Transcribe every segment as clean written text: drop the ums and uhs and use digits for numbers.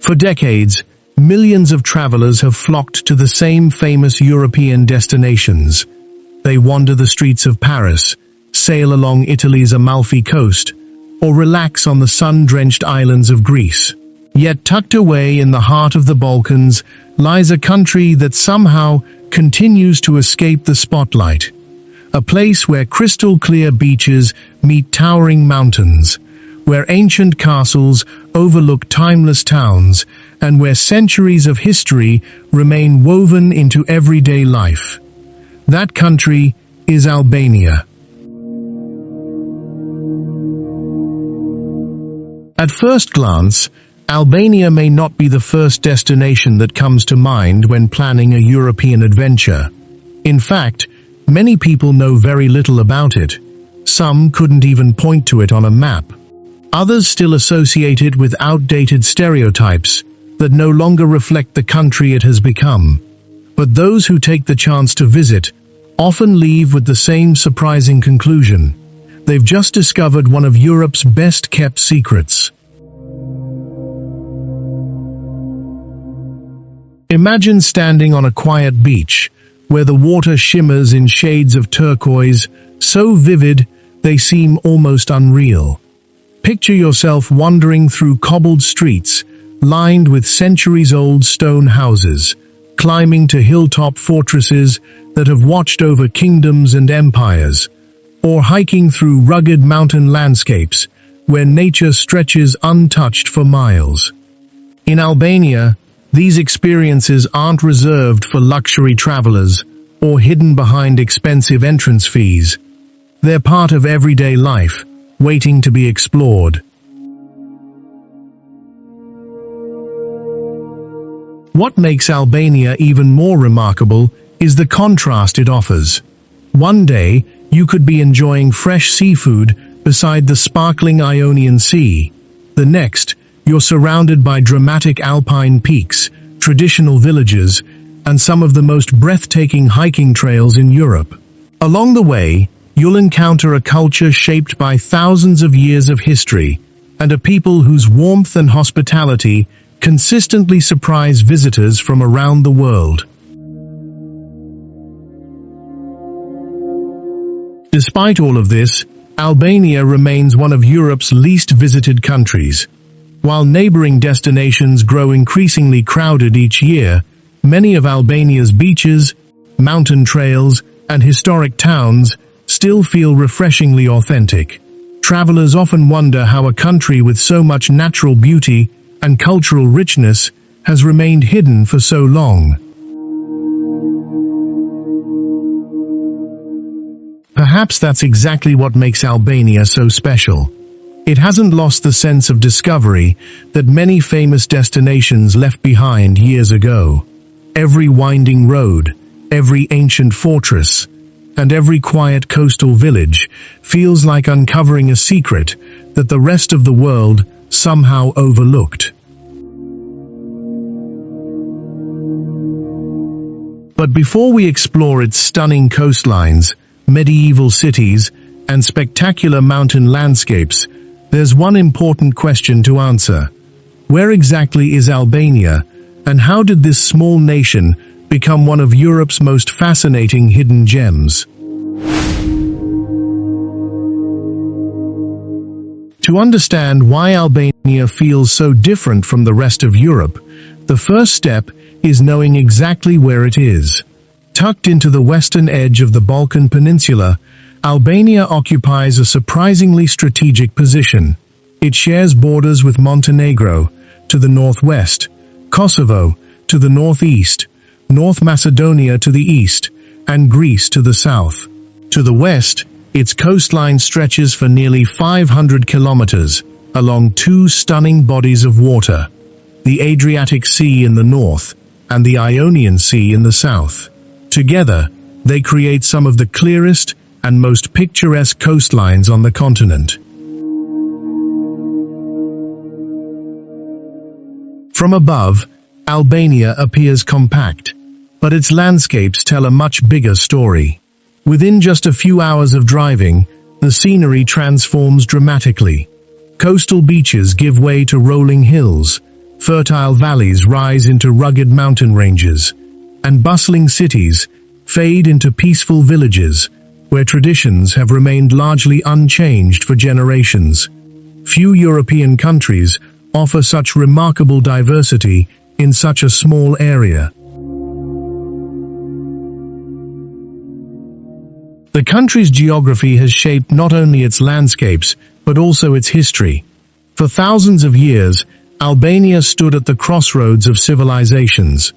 For decades, millions of travelers have flocked to the same famous European destinations. They wander the streets of Paris, sail along Italy's Amalfi Coast, or relax on the sun-drenched islands of Greece. Yet tucked away in the heart of the Balkans lies a country that somehow continues to escape the spotlight. A place where crystal-clear beaches meet towering mountains, where ancient castles overlook timeless towns, and where centuries of history remain woven into everyday life. That country is Albania. At first glance, Albania may not be the first destination that comes to mind when planning a European adventure. In fact, many people know very little about it. Some couldn't even point to it on a map. Others still associate it with outdated stereotypes that no longer reflect the country it has become. But those who take the chance to visit often leave with the same surprising conclusion. They've just discovered one of Europe's best-kept secrets. Imagine standing on a quiet beach, where the water shimmers in shades of turquoise, so vivid they seem almost unreal. Picture yourself wandering through cobbled streets, lined with centuries-old stone houses, climbing to hilltop fortresses that have watched over kingdoms and empires, or hiking through rugged mountain landscapes where nature stretches untouched for miles. In Albania, these experiences aren't reserved for luxury travelers or hidden behind expensive entrance fees. They're part of everyday life, waiting to be explored. What makes Albania even more remarkable is the contrast it offers. One day, you could be enjoying fresh seafood beside the sparkling Ionian Sea. The next, you're surrounded by dramatic alpine peaks, traditional villages, and some of the most breathtaking hiking trails in Europe. Along the way, you'll encounter a culture shaped by thousands of years of history, and a people whose warmth and hospitality consistently surprise visitors from around the world. Despite all of this, Albania remains one of Europe's least visited countries. While neighboring destinations grow increasingly crowded each year, many of Albania's beaches, mountain trails, and historic towns still feel refreshingly authentic. Travelers often wonder how a country with so much natural beauty and cultural richness has remained hidden for so long. Perhaps that's exactly what makes Albania so special. It hasn't lost the sense of discovery that many famous destinations left behind years ago. Every winding road, every ancient fortress, and every quiet coastal village feels like uncovering a secret that the rest of the world somehow overlooked. But before we explore its stunning coastlines, medieval cities, and spectacular mountain landscapes, there's one important question to answer. Where exactly is Albania, and how did this small nation become one of Europe's most fascinating hidden gems? To understand why Albania feels so different from the rest of Europe, the first step is knowing exactly where it is. Tucked into the western edge of the Balkan Peninsula, Albania occupies a surprisingly strategic position. It shares borders with Montenegro to the northwest, Kosovo to the northeast, North Macedonia to the east, and Greece to the south. To the west, its coastline stretches for nearly 500 kilometers along two stunning bodies of water, the Adriatic Sea in the north and the Ionian Sea in the south. Together, they create some of the clearest and most picturesque coastlines on the continent. From above, Albania appears compact, but its landscapes tell a much bigger story. Within just a few hours of driving, the scenery transforms dramatically. Coastal beaches give way to rolling hills, Fertile valleys rise into rugged mountain ranges, and bustling cities fade into peaceful villages, where traditions have remained largely unchanged for generations. Few European countries offer such remarkable diversity in such a small area. The country's geography has shaped not only its landscapes, but also its history. For thousands of years, Albania stood at the crossroads of civilizations.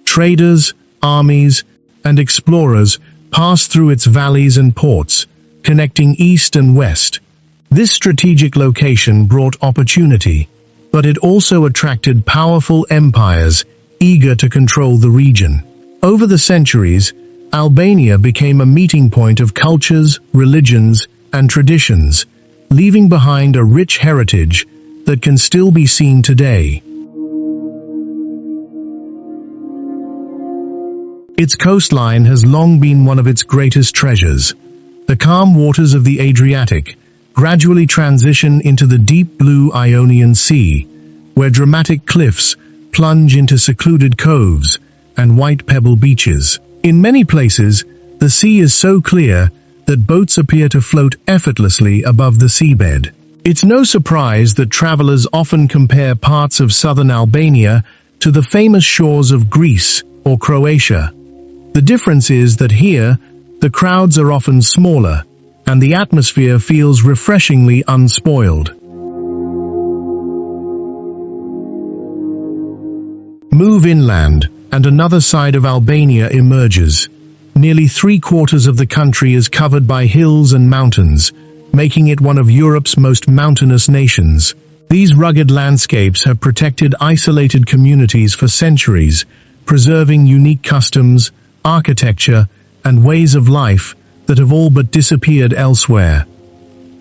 Traders, armies, and explorers passed through its valleys and ports, connecting east and west. This strategic location brought opportunity, but it also attracted powerful empires eager to control the region. Over the centuries, Albania became a meeting point of cultures, religions, and traditions, leaving behind a rich heritage that can still be seen today. Its coastline has long been one of its greatest treasures. The calm waters of the Adriatic gradually transition into the deep blue Ionian Sea, where dramatic cliffs plunge into secluded coves and white pebble beaches. In many places, the sea is so clear that boats appear to float effortlessly above the seabed. It's no surprise that travelers often compare parts of southern Albania to the famous shores of Greece or Croatia. The difference is that here, the crowds are often smaller, and the atmosphere feels refreshingly unspoiled. Move inland, and another side of Albania emerges. Nearly 3/4 of the country is covered by hills and mountains, making it one of Europe's most mountainous nations. These rugged landscapes have protected isolated communities for centuries, preserving unique customs, architecture, and ways of life that have all but disappeared elsewhere.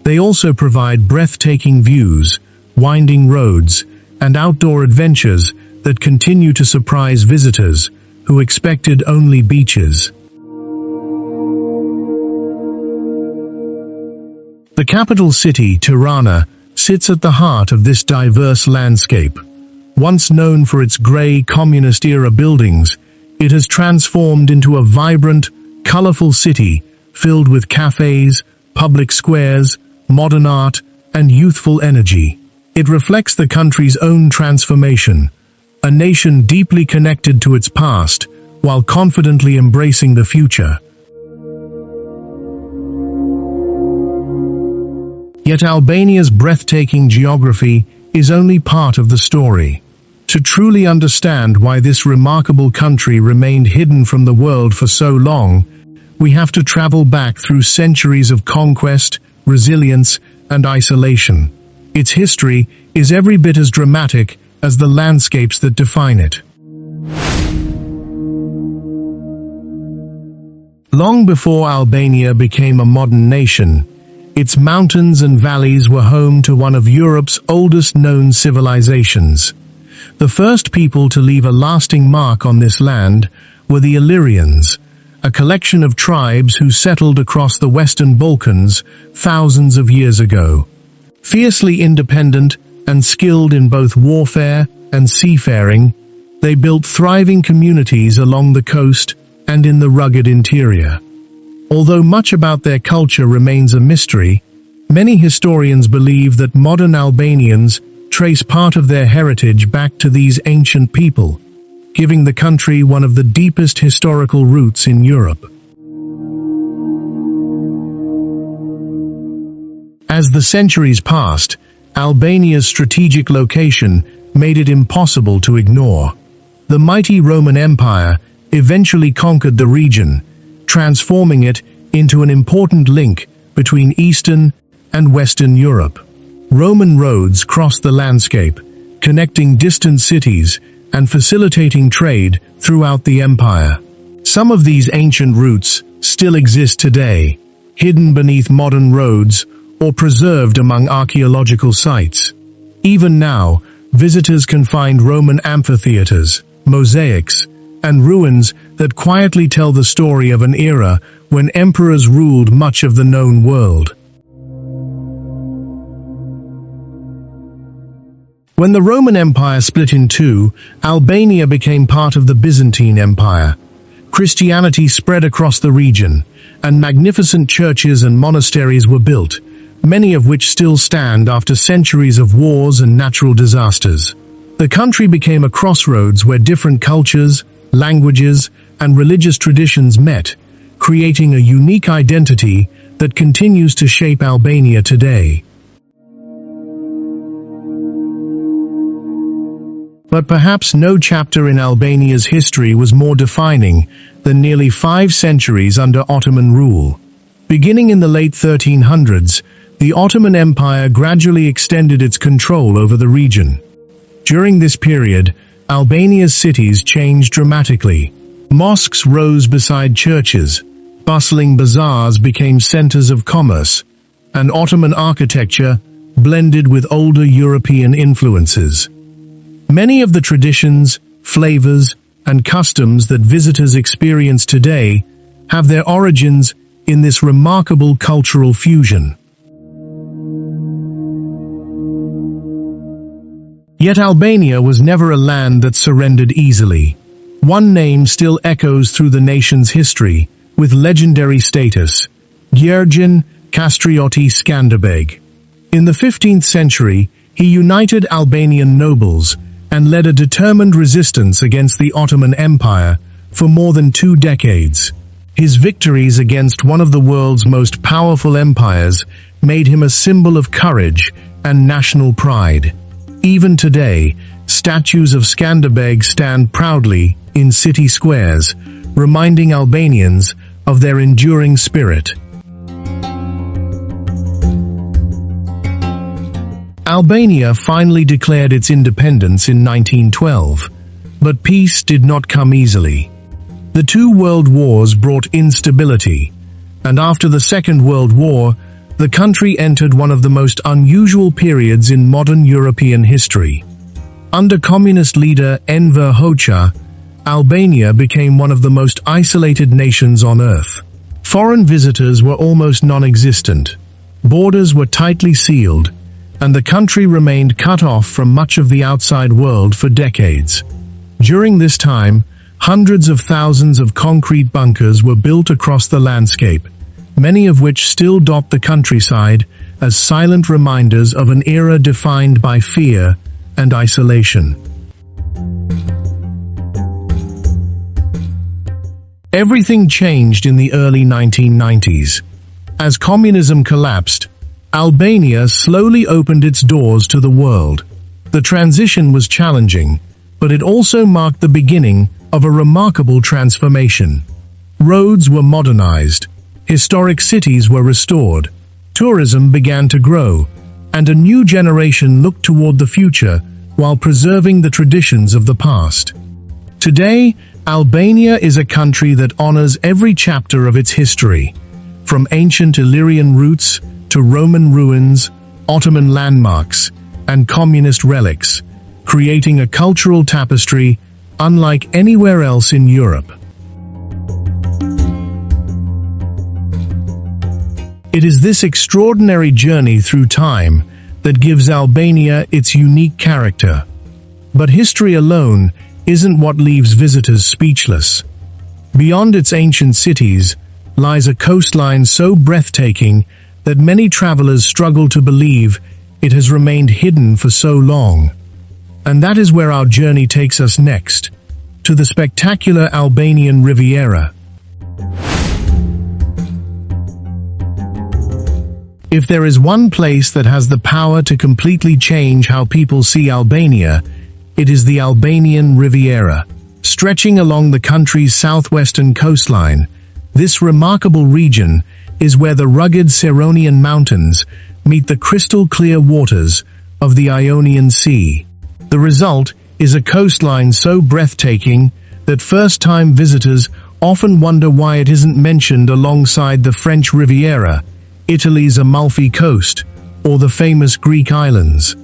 They also provide breathtaking views, winding roads, and outdoor adventures that continue to surprise visitors who expected only beaches. The capital city, Tirana, sits at the heart of this diverse landscape. Once known for its grey communist-era buildings, it has transformed into a vibrant, colorful city filled with cafes, public squares, modern art, and youthful energy. It reflects the country's own transformation, a nation deeply connected to its past while confidently embracing the future. Yet Albania's breathtaking geography is only part of the story. To truly understand why this remarkable country remained hidden from the world for so long, we have to travel back through centuries of conquest, resilience, and isolation. Its history is every bit as dramatic as the landscapes that define it. Long before Albania became a modern nation, its mountains and valleys were home to one of Europe's oldest known civilizations. The first people to leave a lasting mark on this land were the Illyrians, a collection of tribes who settled across the Western Balkans thousands of years ago. Fiercely independent and skilled in both warfare and seafaring, they built thriving communities along the coast and in the rugged interior. Although much about their culture remains a mystery, many historians believe that modern Albanians trace part of their heritage back to these ancient people, giving the country one of the deepest historical roots in Europe. As the centuries passed, Albania's strategic location made it impossible to ignore. The mighty Roman Empire eventually conquered the region, transforming it into an important link between Eastern and Western Europe. Roman roads crossed the landscape, connecting distant cities and facilitating trade throughout the empire. Some of these ancient routes still exist today, hidden beneath modern roads or preserved among archaeological sites. Even now, visitors can find Roman amphitheaters, mosaics, and ruins that quietly tell the story of an era when emperors ruled much of the known world. When the Roman Empire split in two, Albania became part of the Byzantine Empire. Christianity spread across the region, and magnificent churches and monasteries were built, many of which still stand after centuries of wars and natural disasters. The country became a crossroads where different cultures, languages, and religious traditions met, creating a unique identity that continues to shape Albania today. But perhaps no chapter in Albania's history was more defining than nearly 5 centuries under Ottoman rule. Beginning in the late 1300s, the Ottoman Empire gradually extended its control over the region. During this period, Albania's cities changed dramatically. Mosques rose beside churches, bustling bazaars became centers of commerce, and Ottoman architecture blended with older European influences. Many of the traditions, flavors, and customs that visitors experience today have their origins in this remarkable cultural fusion. Yet Albania was never a land that surrendered easily. One name still echoes through the nation's history, with legendary status: Gjergjen Kastrioti Skanderbeg. In the 15th century, he united Albanian nobles and led a determined resistance against the Ottoman Empire for more than 2 decades. His victories against one of the world's most powerful empires made him a symbol of courage and national pride. Even today, statues of Skanderbeg stand proudly in city squares, reminding Albanians of their enduring spirit. Albania finally declared its independence in 1912, but peace did not come easily. The 2 world wars brought instability, and after the Second World War, the country entered one of the most unusual periods in modern European history. Under communist leader Enver Hoxha, Albania became one of the most isolated nations on earth. Foreign visitors were almost non-existent. Borders were tightly sealed, and the country remained cut off from much of the outside world for decades. During this time, hundreds of thousands of concrete bunkers were built across the landscape, many of which still dot the countryside as silent reminders of an era defined by fear and isolation. Everything changed in the early 1990s. As communism collapsed, Albania slowly opened its doors to the world. The transition was challenging, but it also marked the beginning of a remarkable transformation. Roads were modernized, historic cities were restored, tourism began to grow, and a new generation looked toward the future while preserving the traditions of the past. Today, Albania is a country that honors every chapter of its history, from ancient Illyrian roots to Roman ruins, Ottoman landmarks, and communist relics, creating a cultural tapestry unlike anywhere else in Europe. It is this extraordinary journey through time that gives Albania its unique character. But history alone isn't what leaves visitors speechless. Beyond its ancient cities lies a coastline so breathtaking that many travelers struggle to believe it has remained hidden for so long. And that is where our journey takes us next, to the spectacular Albanian Riviera. If there is one place that has the power to completely change how people see Albania, it is the Albanian Riviera. Stretching along the country's southwestern coastline, this remarkable region is where the rugged Ceronian mountains meet the crystal-clear waters of the Ionian Sea. The result is a coastline so breathtaking that first-time visitors often wonder why it isn't mentioned alongside the French Riviera, Italy's Amalfi Coast, or the famous Greek islands.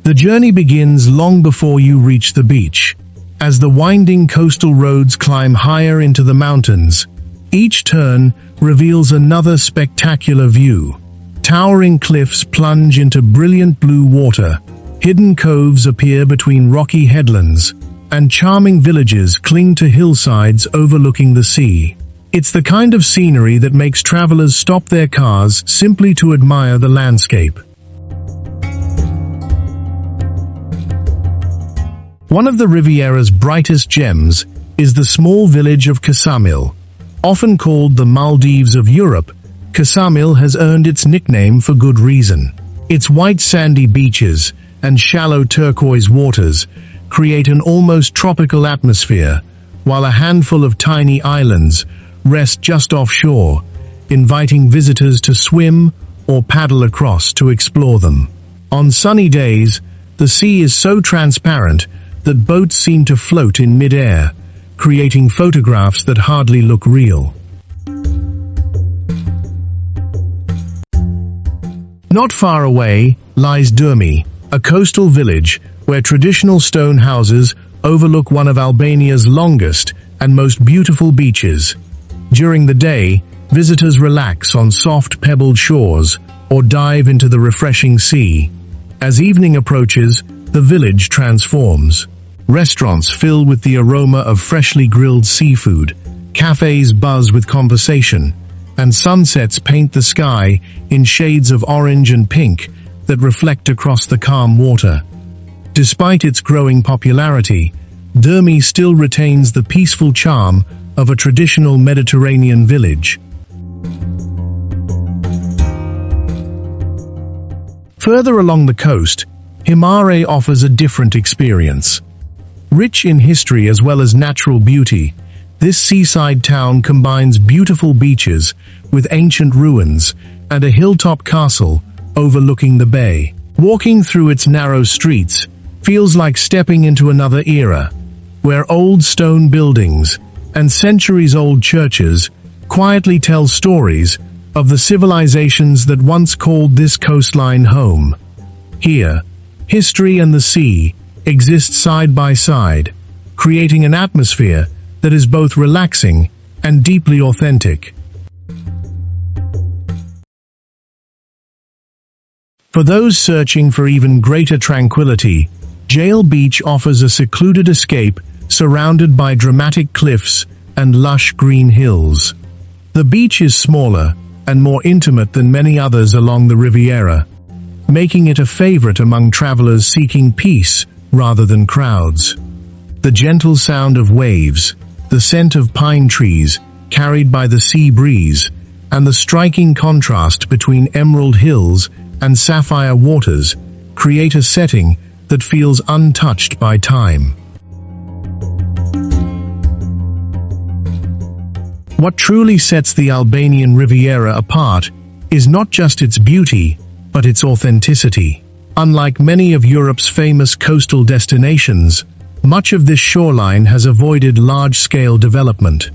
The journey begins long before you reach the beach. As the winding coastal roads climb higher into the mountains, each turn reveals another spectacular view. Towering cliffs plunge into brilliant blue water, hidden coves appear between rocky headlands, and charming villages cling to hillsides overlooking the sea. It's the kind of scenery that makes travelers stop their cars simply to admire the landscape. One of the Riviera's brightest gems is the small village of Casamil. Often called the Maldives of Europe, Casamil has earned its nickname for good reason. Its white sandy beaches and shallow turquoise waters create an almost tropical atmosphere, while a handful of tiny islands rest just offshore, inviting visitors to swim or paddle across to explore them. On sunny days, the sea is so transparent that boats seem to float in mid-air, creating photographs that hardly look real. Not far away lies Durmi, a coastal village where traditional stone houses overlook one of Albania's longest and most beautiful beaches. During the day, visitors relax on soft pebbled shores or dive into the refreshing sea. As evening approaches, the village transforms. Restaurants fill with the aroma of freshly grilled seafood, cafes buzz with conversation, and sunsets paint the sky in shades of orange and pink that reflect across the calm water. Despite its growing popularity, Durmi still retains the peaceful charm of a traditional Mediterranean village. Further along the coast, Himarë offers a different experience. Rich in history as well as natural beauty, this seaside town combines beautiful beaches with ancient ruins and a hilltop castle overlooking the bay. Walking through its narrow streets feels like stepping into another era, where old stone buildings and centuries-old churches quietly tell stories of the civilizations that once called this coastline home. Here, history and the sea exist side by side, creating an atmosphere that is both relaxing and deeply authentic. For those searching for even greater tranquility, Jail Beach offers a secluded escape surrounded by dramatic cliffs and lush green hills. The beach is smaller and more intimate than many others along the Riviera, making it a favorite among travelers seeking peace rather than crowds. The gentle sound of waves, the scent of pine trees carried by the sea breeze, and the striking contrast between emerald hills and sapphire waters create a setting that feels untouched by time. What truly sets the Albanian Riviera apart is not just its beauty, but its authenticity. Unlike many of Europe's famous coastal destinations, much of this shoreline has avoided large-scale development.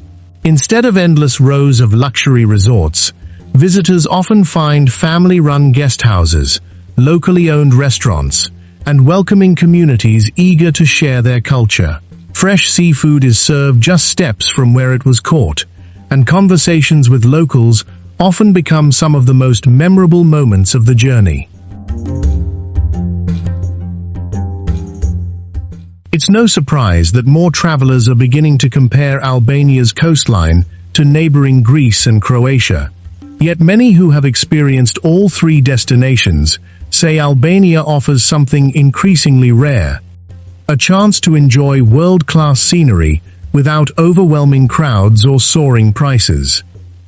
Instead of endless rows of luxury resorts, visitors often find family-run guest houses, locally owned restaurants, and welcoming communities eager to share their culture. Fresh seafood is served just steps from where it was caught, and conversations with locals often become some of the most memorable moments of the journey. It's no surprise that more travelers are beginning to compare Albania's coastline to neighboring Greece and Croatia. Yet many who have experienced all three destinations say Albania offers something increasingly rare: a chance to enjoy world-class scenery without overwhelming crowds or soaring prices.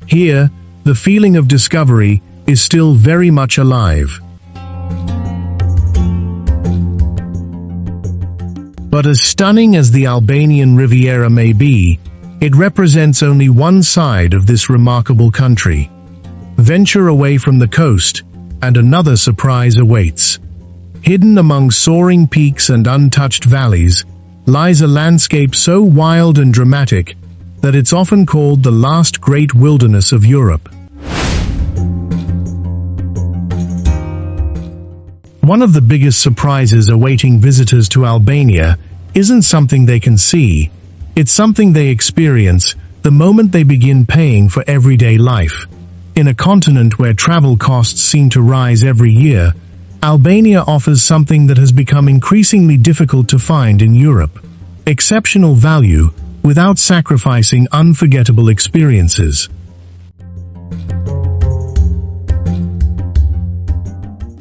Here, the feeling of discovery is still very much alive. But as stunning as the Albanian Riviera may be, it represents only one side of this remarkable country. Venture away from the coast, and another surprise awaits. Hidden among soaring peaks and untouched valleys, lies a landscape so wild and dramatic that it's often called the last great wilderness of Europe. One of the biggest surprises awaiting visitors to Albania isn't something they can see, it's something they experience the moment they begin paying for everyday life. In a continent where travel costs seem to rise every year, Albania offers something that has become increasingly difficult to find in Europe: exceptional value without sacrificing unforgettable experiences.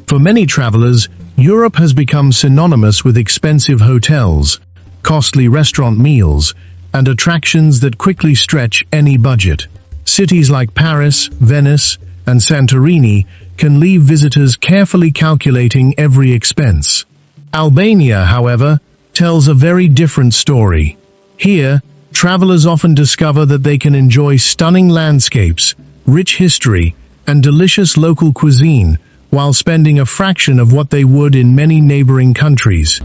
For many travelers, Europe has become synonymous with expensive hotels, costly restaurant meals, and attractions that quickly stretch any budget. Cities like Paris, Venice, and Santorini can leave visitors carefully calculating every expense. Albania, however, tells a very different story. Here, travelers often discover that they can enjoy stunning landscapes, rich history, and delicious local cuisine while spending a fraction of what they would in many neighboring countries.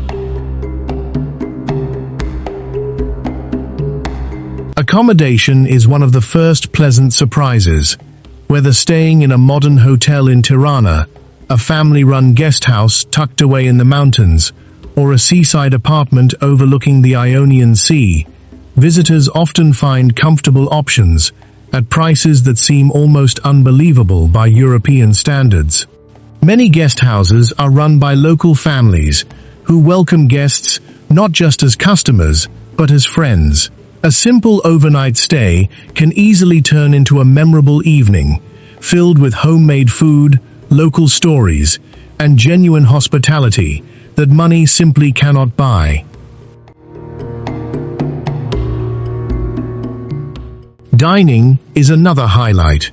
Accommodation is one of the first pleasant surprises. Whether staying in a modern hotel in Tirana, a family-run guest house tucked away in the mountains, or a seaside apartment overlooking the Ionian Sea, visitors often find comfortable options at prices that seem almost unbelievable by European standards. Many guest houses are run by local families who welcome guests not just as customers, but as friends. A simple overnight stay can easily turn into a memorable evening, filled with homemade food, local stories, and genuine hospitality that money simply cannot buy. Dining is another highlight.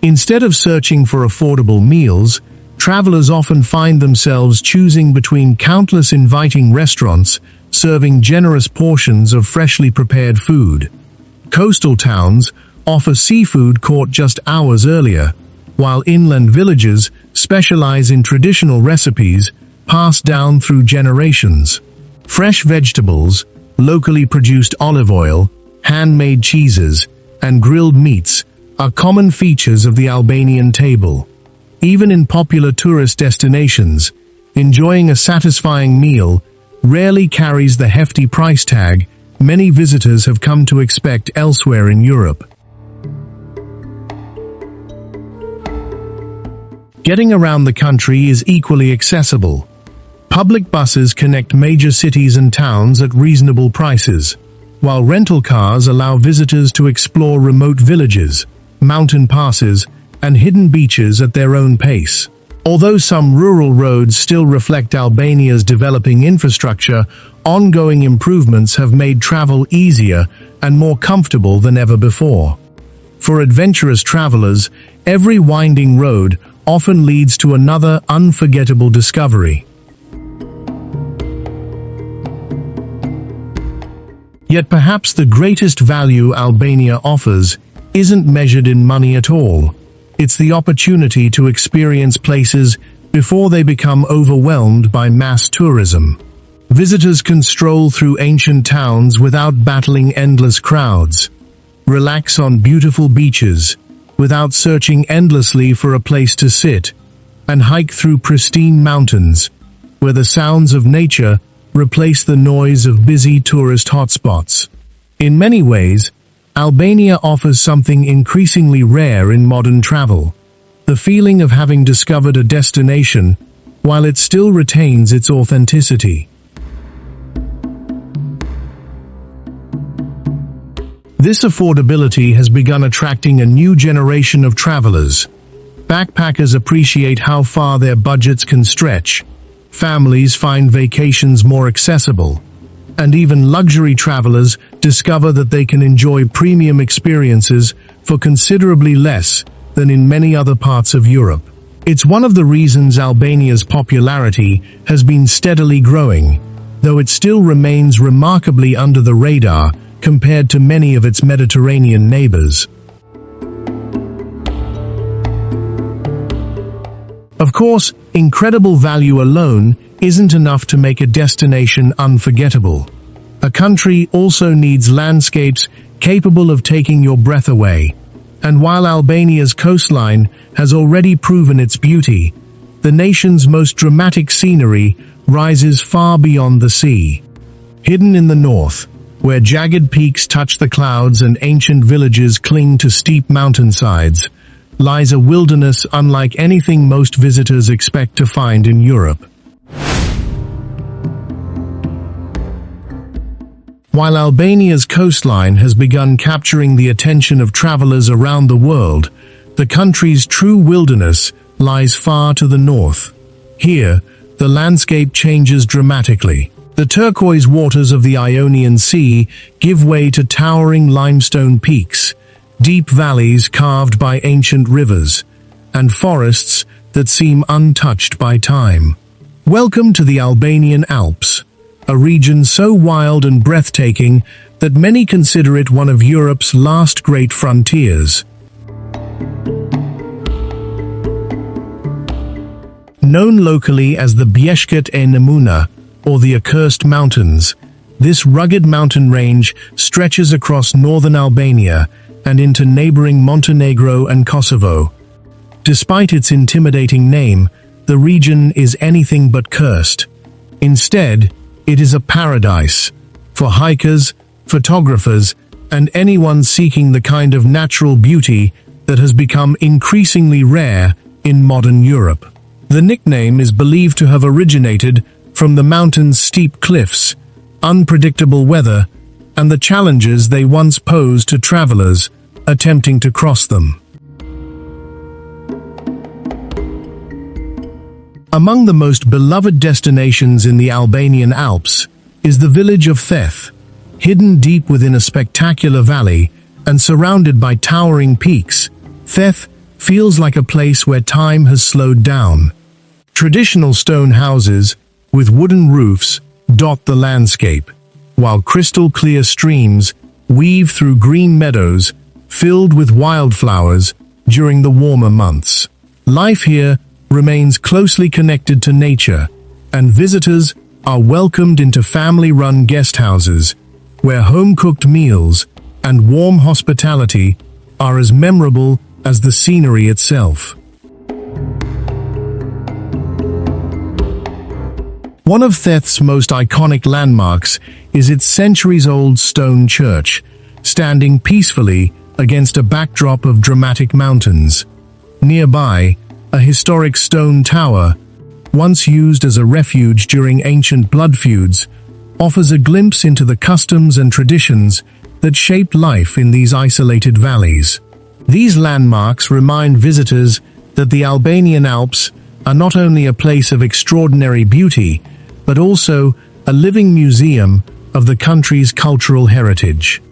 Instead of searching for affordable meals, travelers often find themselves choosing between countless inviting restaurants serving generous portions of freshly prepared food. Coastal towns offer seafood caught just hours earlier, while inland villages specialize in traditional recipes passed down through generations. Fresh vegetables, locally produced olive oil, handmade cheeses, and grilled meats are common features of the Albanian table. Even in popular tourist destinations, enjoying a satisfying meal rarely carries the hefty price tag many visitors have come to expect elsewhere in Europe. Getting around the country is equally accessible. Public buses connect major cities and towns at reasonable prices, while rental cars allow visitors to explore remote villages, mountain passes, and hidden beaches at their own pace. Although some rural roads still reflect Albania's developing infrastructure, ongoing improvements have made travel easier and more comfortable than ever before. For adventurous travelers, every winding road often leads to another unforgettable discovery. Yet perhaps the greatest value Albania offers isn't measured in money at all. It's the opportunity to experience places before they become overwhelmed by mass tourism. Visitors can stroll through ancient towns without battling endless crowds, relax on beautiful beaches without searching endlessly for a place to sit, and hike through pristine mountains where the sounds of nature replace the noise of busy tourist hotspots. In many ways, Albania offers something increasingly rare in modern travel: the feeling of having discovered a destination while it still retains its authenticity. This affordability has begun attracting a new generation of travelers. Backpackers appreciate how far their budgets can stretch, families find vacations more accessible, and even luxury travelers discover that they can enjoy premium experiences for considerably less than in many other parts of Europe. It's one of the reasons Albania's popularity has been steadily growing, though it still remains remarkably under the radar compared to many of its Mediterranean neighbors. Of course, incredible value alone isn't enough to make a destination unforgettable. A country also needs landscapes capable of taking your breath away. And while Albania's coastline has already proven its beauty, the nation's most dramatic scenery rises far beyond the sea. Hidden in the north, where jagged peaks touch the clouds and ancient villages cling to steep mountainsides, lies a wilderness unlike anything most visitors expect to find in Europe. While Albania's coastline has begun capturing the attention of travelers around the world, the country's true wilderness lies far to the north. Here, the landscape changes dramatically. The turquoise waters of the Ionian Sea give way to towering limestone peaks, deep valleys carved by ancient rivers, and forests that seem untouched by time. Welcome to the Albanian Alps, a region so wild and breathtaking that many consider it one of Europe's last great frontiers. Known locally as the Bjeshket e Nemuna, or the Accursed Mountains, this rugged mountain range stretches across northern Albania and into neighboring Montenegro and Kosovo. Despite its intimidating name, the region is anything but cursed. Instead, it is a paradise for hikers, photographers, and anyone seeking the kind of natural beauty that has become increasingly rare in modern Europe. The nickname is believed to have originated from the mountain's steep cliffs, unpredictable weather, and the challenges they once posed to travelers attempting to cross them. Among the most beloved destinations in the Albanian Alps is the village of Theth. Hidden deep within a spectacular valley and surrounded by towering peaks, Theth feels like a place where time has slowed down. Traditional stone houses with wooden roofs dot the landscape, while crystal-clear streams weave through green meadows filled with wildflowers during the warmer months. Life here remains closely connected to nature, and visitors are welcomed into family-run guest houses, where home-cooked meals and warm hospitality are as memorable as the scenery itself. One of Theth's most iconic landmarks is its centuries-old stone church, standing peacefully against a backdrop of dramatic mountains. Nearby, a historic stone tower, once used as a refuge during ancient blood feuds, offers a glimpse into the customs and traditions that shaped life in these isolated valleys. These landmarks remind visitors that the Albanian Alps are not only a place of extraordinary beauty, but also a living museum of the country's cultural heritage.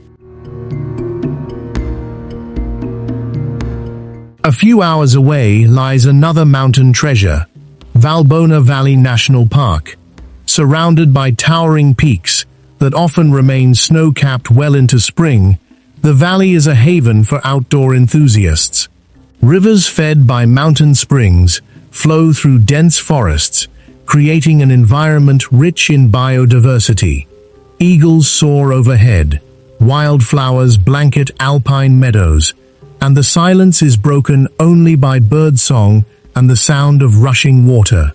A few hours away lies another mountain treasure, Valbona Valley National Park. Surrounded by towering peaks that often remain snow-capped well into spring, the valley is a haven for outdoor enthusiasts. Rivers fed by mountain springs flow through dense forests, creating an environment rich in biodiversity. Eagles soar overhead, wildflowers blanket alpine meadows, and the silence is broken only by birdsong and the sound of rushing water.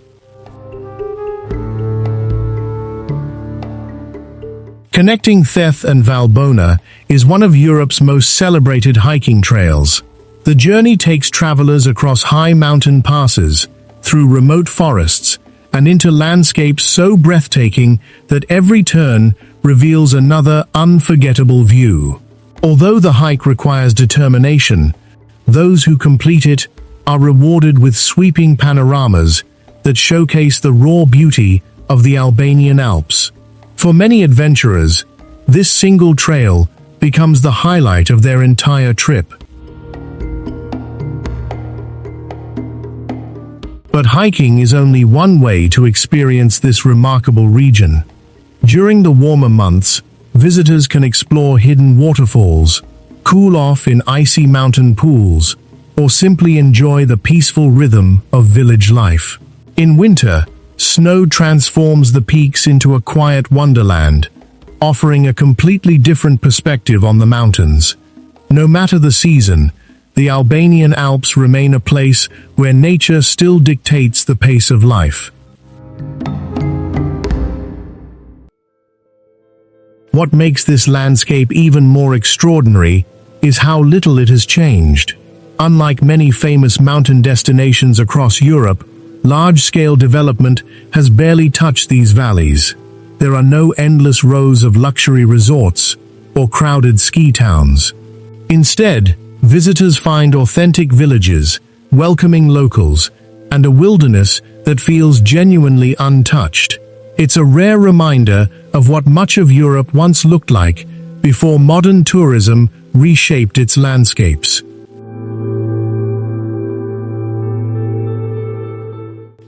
Connecting Theth and Valbona is one of Europe's most celebrated hiking trails. The journey takes travelers across high mountain passes, through remote forests, and into landscapes so breathtaking that every turn reveals another unforgettable view. Although the hike requires determination, those who complete it are rewarded with sweeping panoramas that showcase the raw beauty of the Albanian Alps. For many adventurers, this single trail becomes the highlight of their entire trip. But hiking is only one way to experience this remarkable region. During the warmer months, visitors can explore hidden waterfalls, cool off in icy mountain pools, or simply enjoy the peaceful rhythm of village life. In winter, snow transforms the peaks into a quiet wonderland, offering a completely different perspective on the mountains. No matter the season, the Albanian Alps remain a place where nature still dictates the pace of life. What makes this landscape even more extraordinary is how little it has changed. Unlike many famous mountain destinations across Europe, large-scale development has barely touched these valleys. There are no endless rows of luxury resorts or crowded ski towns. Instead, visitors find authentic villages, welcoming locals, and a wilderness that feels genuinely untouched. It's a rare reminder of what much of Europe once looked like before modern tourism reshaped its landscapes.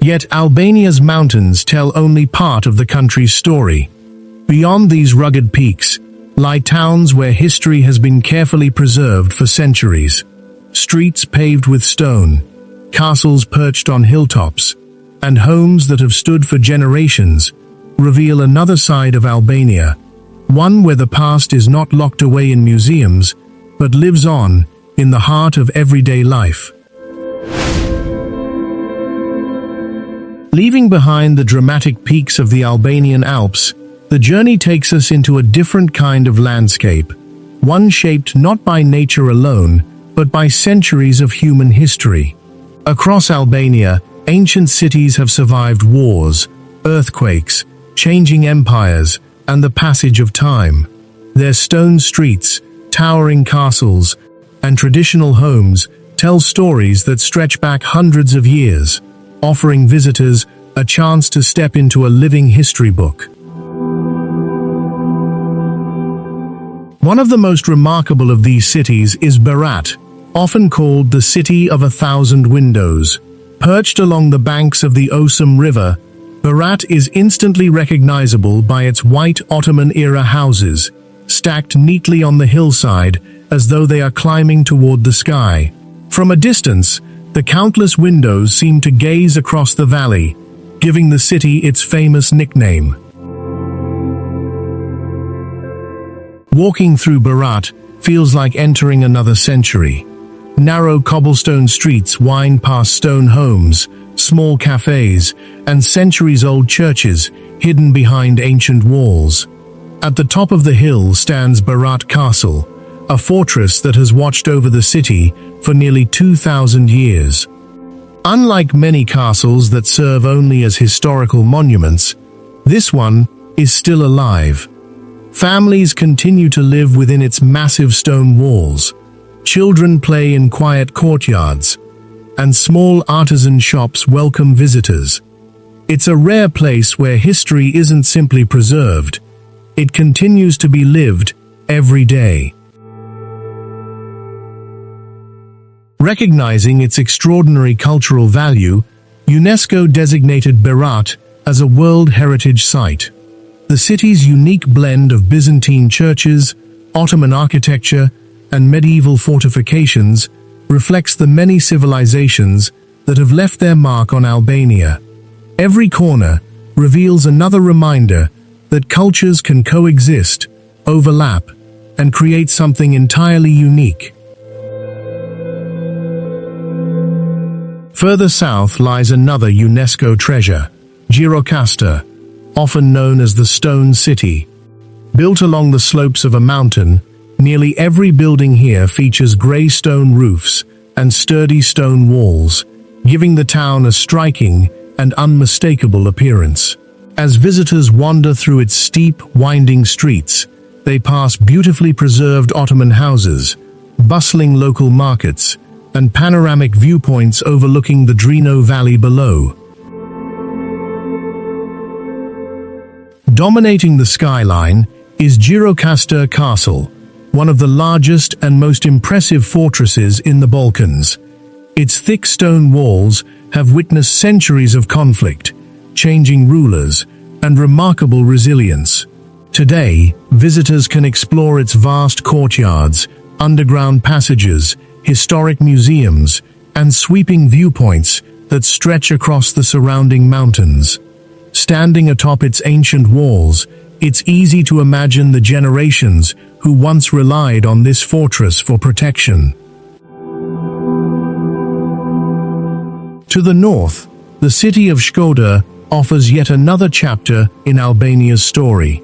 Yet Albania's mountains tell only part of the country's story. Beyond these rugged peaks lie towns where history has been carefully preserved for centuries. Streets paved with stone, castles perched on hilltops, and homes that have stood for generations reveal another side of Albania, one where the past is not locked away in museums, but lives on in the heart of everyday life. Leaving behind the dramatic peaks of the Albanian Alps, the journey takes us into a different kind of landscape, one shaped not by nature alone, but by centuries of human history. Across Albania, ancient cities have survived wars, earthquakes, changing empires, and the passage of time. Their stone streets, towering castles, and traditional homes tell stories that stretch back hundreds of years, offering visitors a chance to step into a living history book. One of the most remarkable of these cities is Berat, often called the City of 1,000 Windows. Perched along the banks of the Osum River, Berat is instantly recognizable by its white Ottoman-era houses, stacked neatly on the hillside as though they are climbing toward the sky. From a distance, the countless windows seem to gaze across the valley, giving the city its famous nickname. Walking through Berat feels like entering another century. Narrow cobblestone streets wind past stone homes, small cafes, and centuries-old churches hidden behind ancient walls. At the top of the hill stands Berat Castle, a fortress that has watched over the city for nearly 2,000 years. Unlike many castles that serve only as historical monuments, this one is still alive. Families continue to live within its massive stone walls. Children play in quiet courtyards, and small artisan shops welcome visitors. It's a rare place where history isn't simply preserved, it continues to be lived every day. Recognizing its extraordinary cultural value, UNESCO designated Berat as a World Heritage Site. The city's unique blend of Byzantine churches, Ottoman architecture, and medieval fortifications reflects the many civilizations that have left their mark on Albania. Every corner reveals another reminder that cultures can coexist, overlap, and create something entirely unique. Further south lies another UNESCO treasure, Gjirokastra, often known as the Stone City. Built along the slopes of a mountain, nearly every building here features grey stone roofs and sturdy stone walls, giving the town a striking and unmistakable appearance. As visitors wander through its steep, winding streets, they pass beautifully preserved Ottoman houses, bustling local markets, and panoramic viewpoints overlooking the Drino Valley below. Dominating the skyline is Gjirokastra Castle, one of the largest and most impressive fortresses in the Balkans. Its thick stone walls have witnessed centuries of conflict, changing rulers, and remarkable resilience. Today, visitors can explore its vast courtyards, underground passages, historic museums, and sweeping viewpoints that stretch across the surrounding mountains. Standing atop its ancient walls, it's easy to imagine the generations who once relied on this fortress for protection. To the north, the city of Shkodër offers yet another chapter in Albania's story.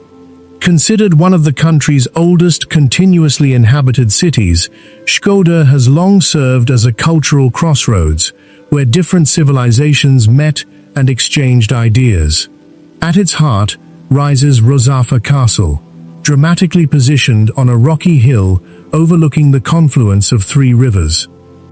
Considered one of the country's oldest continuously inhabited cities, Shkodër has long served as a cultural crossroads, where different civilizations met and exchanged ideas. At its heart rises Rozafa Castle, dramatically positioned on a rocky hill overlooking the confluence of three rivers.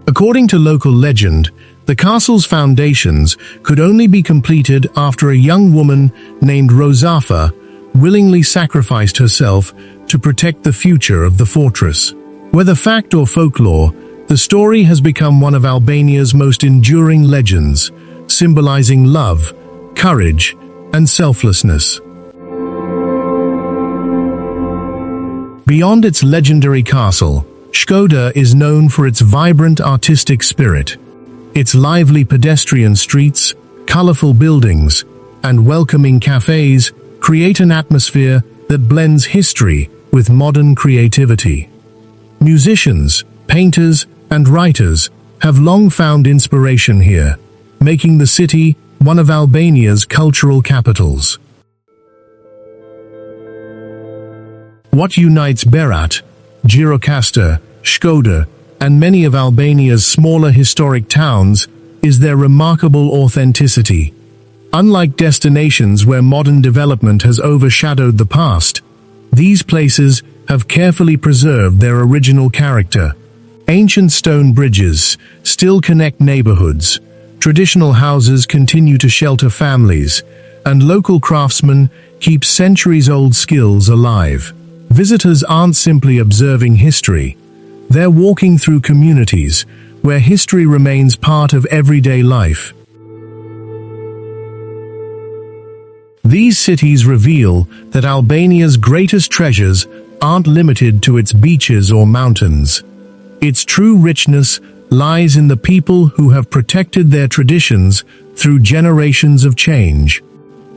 According to local legend, the castle's foundations could only be completed after a young woman named Rozafa willingly sacrificed herself to protect the future of the fortress. Whether fact or folklore, the story has become one of Albania's most enduring legends, symbolizing love, courage, and selflessness. Beyond its legendary castle, Shkodër is known for its vibrant artistic spirit. Its lively pedestrian streets, colorful buildings, and welcoming cafes create an atmosphere that blends history with modern creativity. Musicians, painters, and writers have long found inspiration here, making the city one of Albania's cultural capitals. What unites Berat, Gjirokastër, Shkodër, and many of Albania's smaller historic towns is their remarkable authenticity. Unlike destinations where modern development has overshadowed the past, these places have carefully preserved their original character. Ancient stone bridges still connect neighborhoods, traditional houses continue to shelter families, and local craftsmen keep centuries-old skills alive. Visitors aren't simply observing history, they're walking through communities where history remains part of everyday life. These cities reveal that Albania's greatest treasures aren't limited to its beaches or mountains. Its true richness lies in the people who have protected their traditions through generations of change.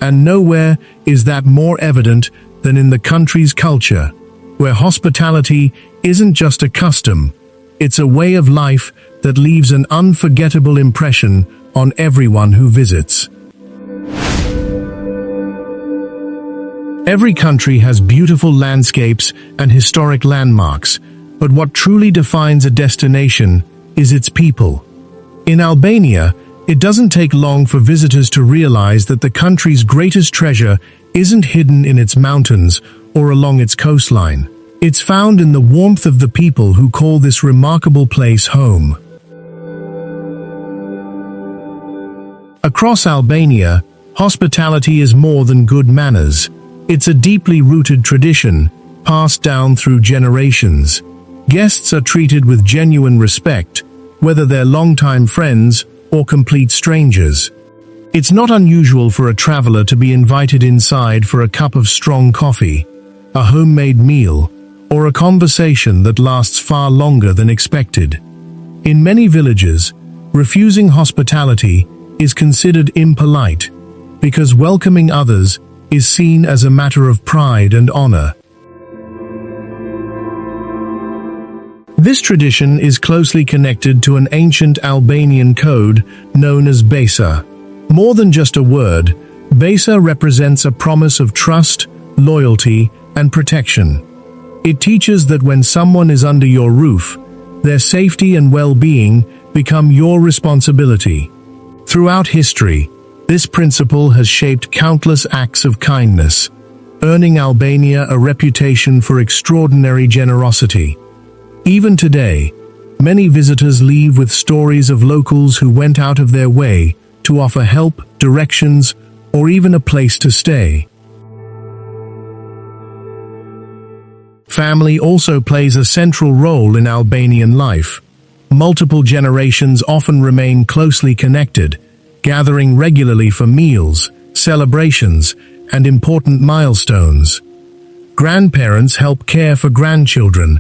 And nowhere is that more evident than in the country's culture, where hospitality isn't just a custom, it's a way of life that leaves an unforgettable impression on everyone who visits. Every country has beautiful landscapes and historic landmarks, but what truly defines a destination is its people. In Albania, it doesn't take long for visitors to realize that the country's greatest treasure isn't hidden in its mountains or along its coastline. It's found in the warmth of the people who call this remarkable place home. Across Albania, hospitality is more than good manners. It's a deeply rooted tradition, passed down through generations. Guests are treated with genuine respect, whether they're longtime friends or complete strangers. It's not unusual for a traveler to be invited inside for a cup of strong coffee, a homemade meal, or a conversation that lasts far longer than expected. In many villages, refusing hospitality is considered impolite, because welcoming others is seen as a matter of pride and honor. This tradition is closely connected to an ancient Albanian code known as besa. More than just a word, besa represents a promise of trust, loyalty, and protection. It teaches that when someone is under your roof, their safety and well-being become your responsibility. Throughout history, this principle has shaped countless acts of kindness, earning Albania a reputation for extraordinary generosity. Even today, many visitors leave with stories of locals who went out of their way to offer help, directions, or even a place to stay. Family also plays a central role in Albanian life. Multiple generations often remain closely connected, gathering regularly for meals, celebrations, and important milestones. Grandparents help care for grandchildren,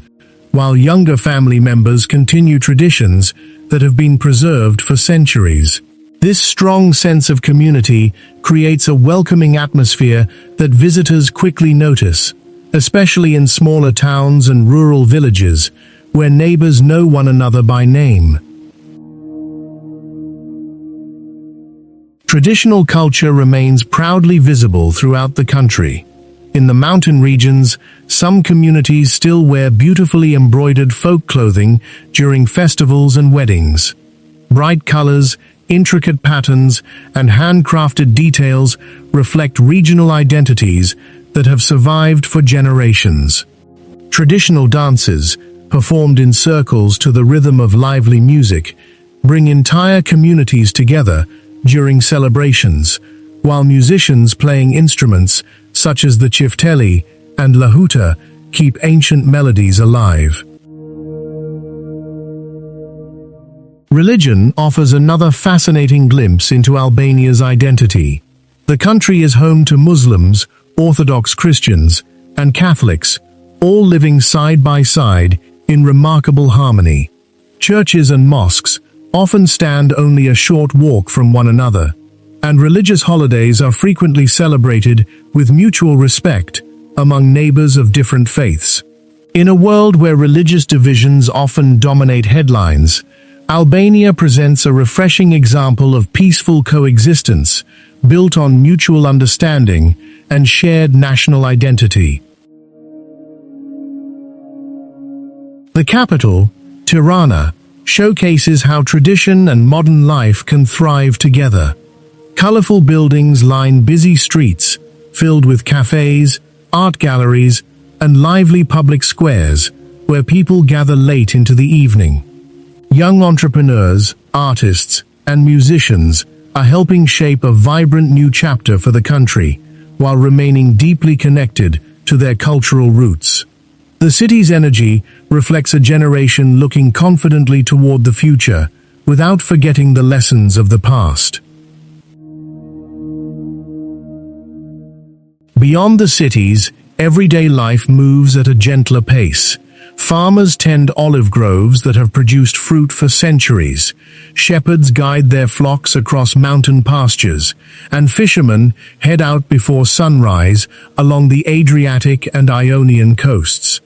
while younger family members continue traditions that have been preserved for centuries. This strong sense of community creates a welcoming atmosphere that visitors quickly notice, especially in smaller towns and rural villages, where neighbors know one another by name. Traditional culture remains proudly visible throughout the country. In the mountain regions, some communities still wear beautifully embroidered folk clothing during festivals and weddings. Bright colors, intricate patterns, and handcrafted details reflect regional identities that have survived for generations. Traditional dances, performed in circles to the rhythm of lively music, bring entire communities together during celebrations, while musicians playing instruments such as the chifteli and lahuta keep ancient melodies alive. Religion offers another fascinating glimpse into Albania's identity. The country is home to Muslims, Orthodox Christians, and Catholics, all living side by side in remarkable harmony. Churches and mosques often stand only a short walk from one another, and religious holidays are frequently celebrated with mutual respect among neighbors of different faiths. In a world where religious divisions often dominate headlines, Albania presents a refreshing example of peaceful coexistence built on mutual understanding and shared national identity. The capital, Tirana, showcases how tradition and modern life can thrive together. Colorful buildings line busy streets, filled with cafes, art galleries, and lively public squares, where people gather late into the evening. Young entrepreneurs, artists, and musicians are helping shape a vibrant new chapter for the country, while remaining deeply connected to their cultural roots. The city's energy reflects a generation looking confidently toward the future, without forgetting the lessons of the past. Beyond the cities, everyday life moves at a gentler pace. Farmers tend olive groves that have produced fruit for centuries. Shepherds guide their flocks across mountain pastures, and fishermen head out before sunrise along the Adriatic and Ionian coasts.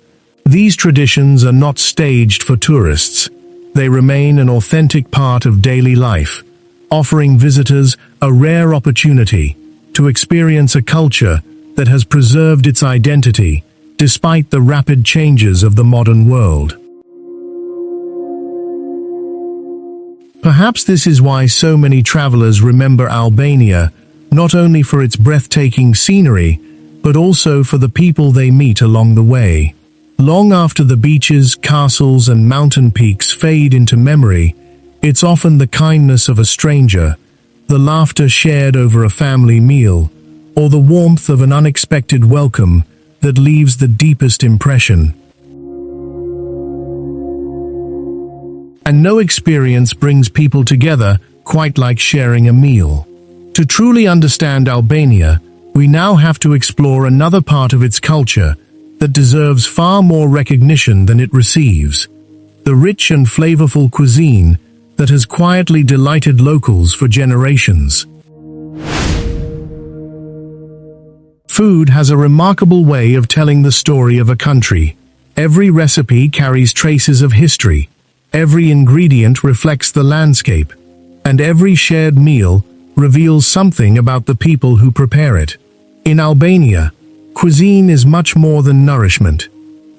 These traditions are not staged for tourists. They remain an authentic part of daily life, offering visitors a rare opportunity to experience a culture that has preserved its identity despite the rapid changes of the modern world. Perhaps this is why so many travelers remember Albania, not only for its breathtaking scenery, but also for the people they meet along the way. Long after the beaches, castles, and mountain peaks fade into memory, it's often the kindness of a stranger, the laughter shared over a family meal, or the warmth of an unexpected welcome that leaves the deepest impression. And no experience brings people together quite like sharing a meal. To truly understand Albania, we now have to explore another part of its culture that deserves far more recognition than it receives: the rich and flavorful cuisine that has quietly delighted locals for generations. Food has a remarkable way of telling the story of a country. Every recipe carries traces of history, every ingredient reflects the landscape, and every shared meal reveals something about the people who prepare it. In Albania, cuisine is much more than nourishment.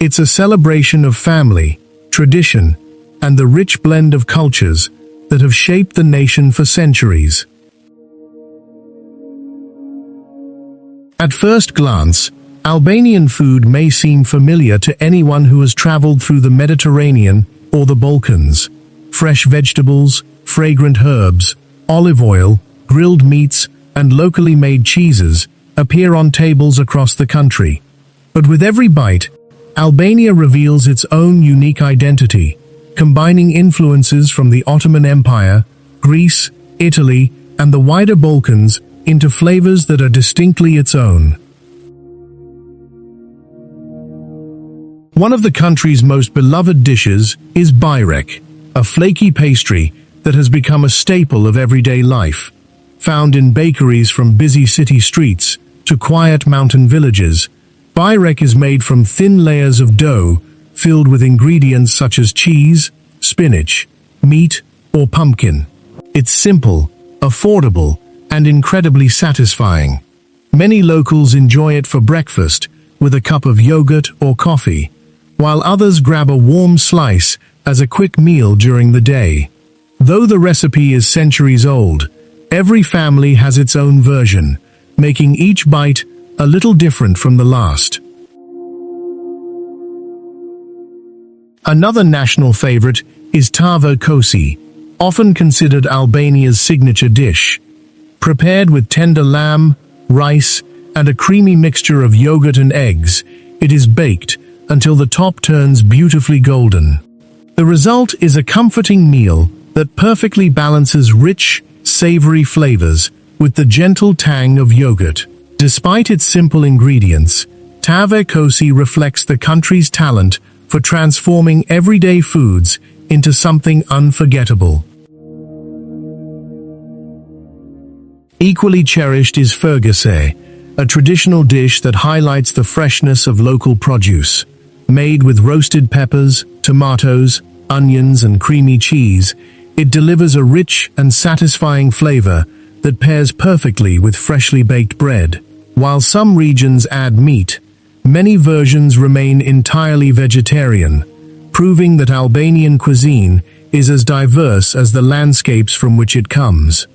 It's a celebration of family, tradition, and the rich blend of cultures that have shaped the nation for centuries. At first glance, Albanian food may seem familiar to anyone who has traveled through the Mediterranean or the Balkans. Fresh vegetables, fragrant herbs, olive oil, grilled meats, and locally made cheeses appear on tables across the country. But with every bite, Albania reveals its own unique identity, combining influences from the Ottoman Empire, Greece, Italy, and the wider Balkans into flavors that are distinctly its own. One of the country's most beloved dishes is bajrek, a flaky pastry that has become a staple of everyday life. Found in bakeries from busy city streets to quiet mountain villages, bajrek is made from thin layers of dough filled with ingredients such as cheese, spinach, meat, or pumpkin. It's simple, affordable, and incredibly satisfying. Many locals enjoy it for breakfast with a cup of yogurt or coffee, while others grab a warm slice as a quick meal during the day. Though the recipe is centuries old, every family has its own version, making each bite a little different from the last. Another national favorite is tava kosi, often considered Albania's signature dish. Prepared with tender lamb, rice, and a creamy mixture of yogurt and eggs, it is baked until the top turns beautifully golden. The result is a comforting meal that perfectly balances rich, savory flavors with the gentle tang of yogurt. Despite its simple ingredients, tava kosi reflects the country's talent for transforming everyday foods into something unforgettable. Equally cherished is ferguse, a traditional dish that highlights the freshness of local produce. Made with roasted peppers, tomatoes, onions, and creamy cheese, it delivers a rich and satisfying flavor that pairs perfectly with freshly baked bread. While some regions add meat, many versions remain entirely vegetarian, proving that Albanian cuisine is as diverse as the landscapes from which it comes.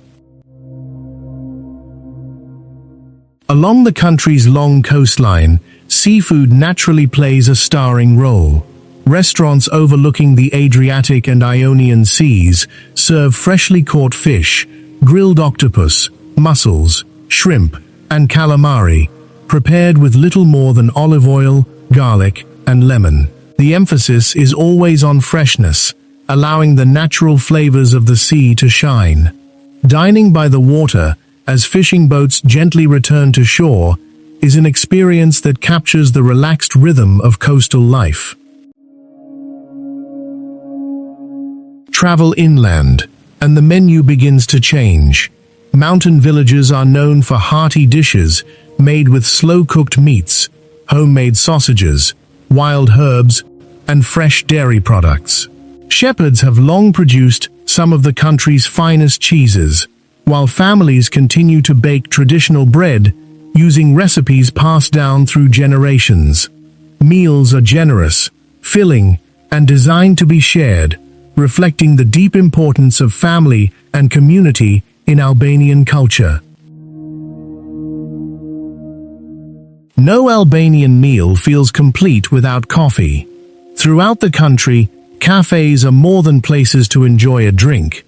Along the country's long coastline, seafood naturally plays a starring role. Restaurants overlooking the Adriatic and Ionian Seas serve freshly caught fish, grilled octopus, mussels, shrimp, and calamari, prepared with little more than olive oil, garlic, and lemon. The emphasis is always on freshness, allowing the natural flavors of the sea to shine. Dining by the water, as fishing boats gently return to shore, is an experience that captures the relaxed rhythm of coastal life. Travel inland, and the menu begins to change. Mountain villages are known for hearty dishes made with slow-cooked meats, homemade sausages, wild herbs, and fresh dairy products. Shepherds have long produced some of the country's finest cheeses, while families continue to bake traditional bread using recipes passed down through generations. Meals are generous, filling, and designed to be shared, reflecting the deep importance of family and community in Albanian culture. No Albanian meal feels complete without coffee. Throughout the country, cafes are more than places to enjoy a drink.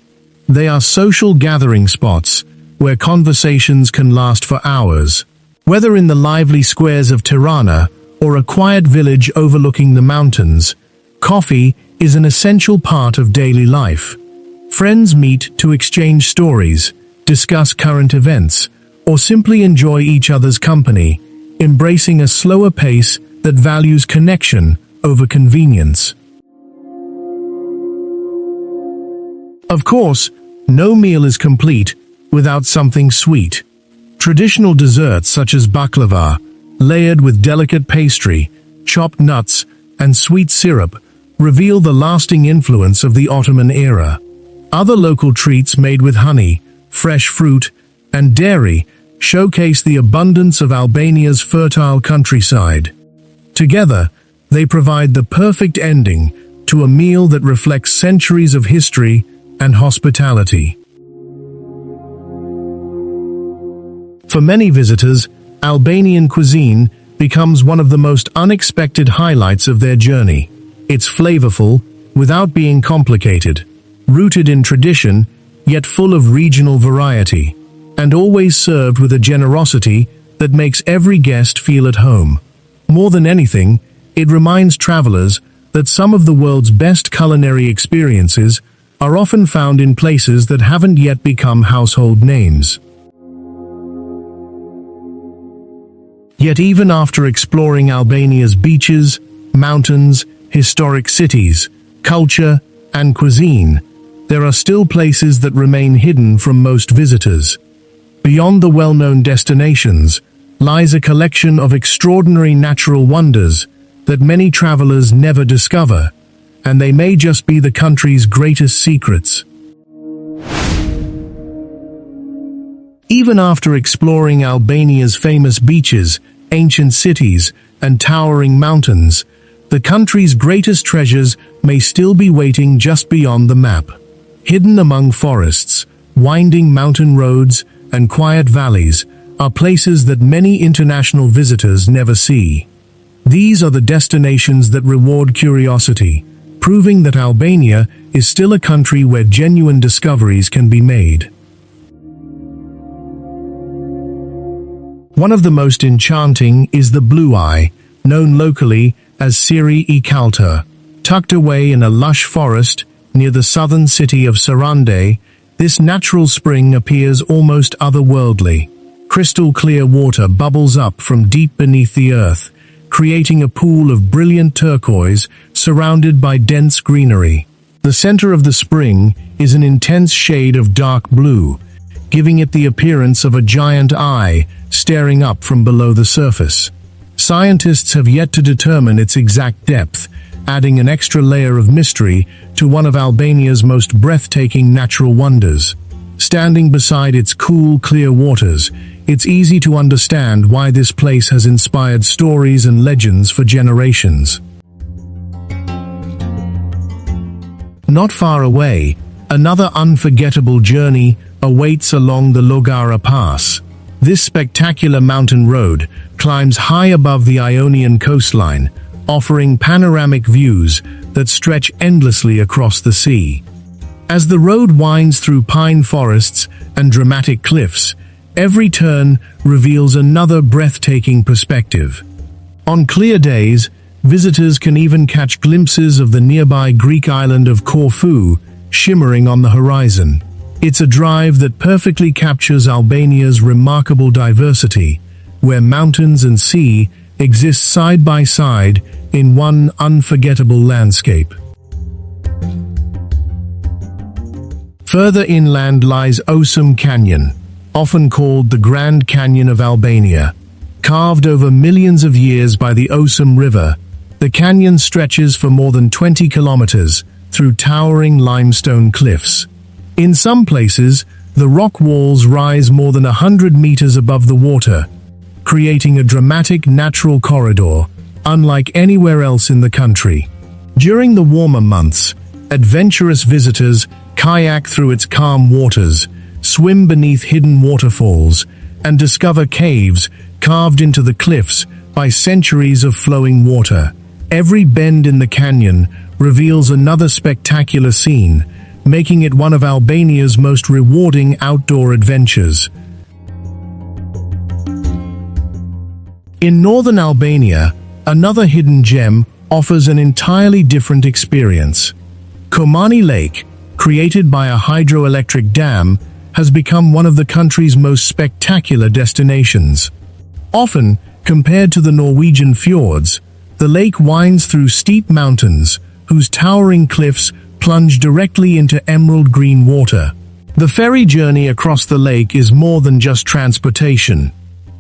They are social gathering spots where conversations can last for hours. Whether in the lively squares of Tirana or a quiet village overlooking the mountains, coffee is an essential part of daily life. Friends meet to exchange stories, discuss current events, or simply enjoy each other's company, embracing a slower pace that values connection over convenience. Of course, no meal is complete without something sweet. Traditional desserts such as baklava, layered with delicate pastry, chopped nuts, and sweet syrup, reveal the lasting influence of the Ottoman era. Other local treats made with honey, fresh fruit, and dairy showcase the abundance of Albania's fertile countryside. Together, they provide the perfect ending to a meal that reflects centuries of history and hospitality. For many visitors, Albanian cuisine becomes one of the most unexpected highlights of their journey. It's flavorful, without being complicated, rooted in tradition, yet full of regional variety, and always served with a generosity that makes every guest feel at home. More than anything, it reminds travelers that some of the world's best culinary experiences are often found in places that haven't yet become household names. Yet even after exploring Albania's beaches, mountains, historic cities, culture, and cuisine, there are still places that remain hidden from most visitors. Beyond the well-known destinations lies a collection of extraordinary natural wonders that many travelers never discover, and they may just be the country's greatest secrets. Even after exploring Albania's famous beaches, ancient cities, and towering mountains, the country's greatest treasures may still be waiting just beyond the map. Hidden among forests, winding mountain roads, and quiet valleys are places that many international visitors never see. These are the destinations that reward curiosity, proving that Albania is still a country where genuine discoveries can be made. One of the most enchanting is the Blue Eye, known locally as Siri I Kalta. Tucked away in a lush forest near the southern city of Sarande, this natural spring appears almost otherworldly. Crystal clear water bubbles up from deep beneath the earth, creating a pool of brilliant turquoise surrounded by dense greenery. The center of the spring is an intense shade of dark blue, giving it the appearance of a giant eye staring up from below the surface. Scientists have yet to determine its exact depth, adding an extra layer of mystery to one of Albania's most breathtaking natural wonders. Standing beside its cool, clear waters, it's easy to understand why this place has inspired stories and legends for generations. Not far away, another unforgettable journey awaits along the Logara Pass. This spectacular mountain road climbs high above the Ionian coastline, offering panoramic views that stretch endlessly across the sea. As the road winds through pine forests and dramatic cliffs, every turn reveals another breathtaking perspective. On clear days, visitors can even catch glimpses of the nearby Greek island of Corfu shimmering on the horizon. It's a drive that perfectly captures Albania's remarkable diversity, where mountains and sea exist side by side in one unforgettable landscape. Further inland lies Osum Canyon, often called the Grand Canyon of Albania. Carved over millions of years by the Osum River, the canyon stretches for more than 20 kilometers through towering limestone cliffs. In some places, the rock walls rise more than 100 meters above the water, creating a dramatic natural corridor, unlike anywhere else in the country. During the warmer months, adventurous visitors kayak through its calm waters, swim beneath hidden waterfalls, and discover caves carved into the cliffs by centuries of flowing water. Every bend in the canyon reveals another spectacular scene, making it one of Albania's most rewarding outdoor adventures. In northern Albania, another hidden gem offers an entirely different experience. Komani Lake, created by a hydroelectric dam, has become one of the country's most spectacular destinations. Often compared to the Norwegian fjords, the lake winds through steep mountains, whose towering cliffs plunge directly into emerald green water. The ferry journey across the lake is more than just transportation.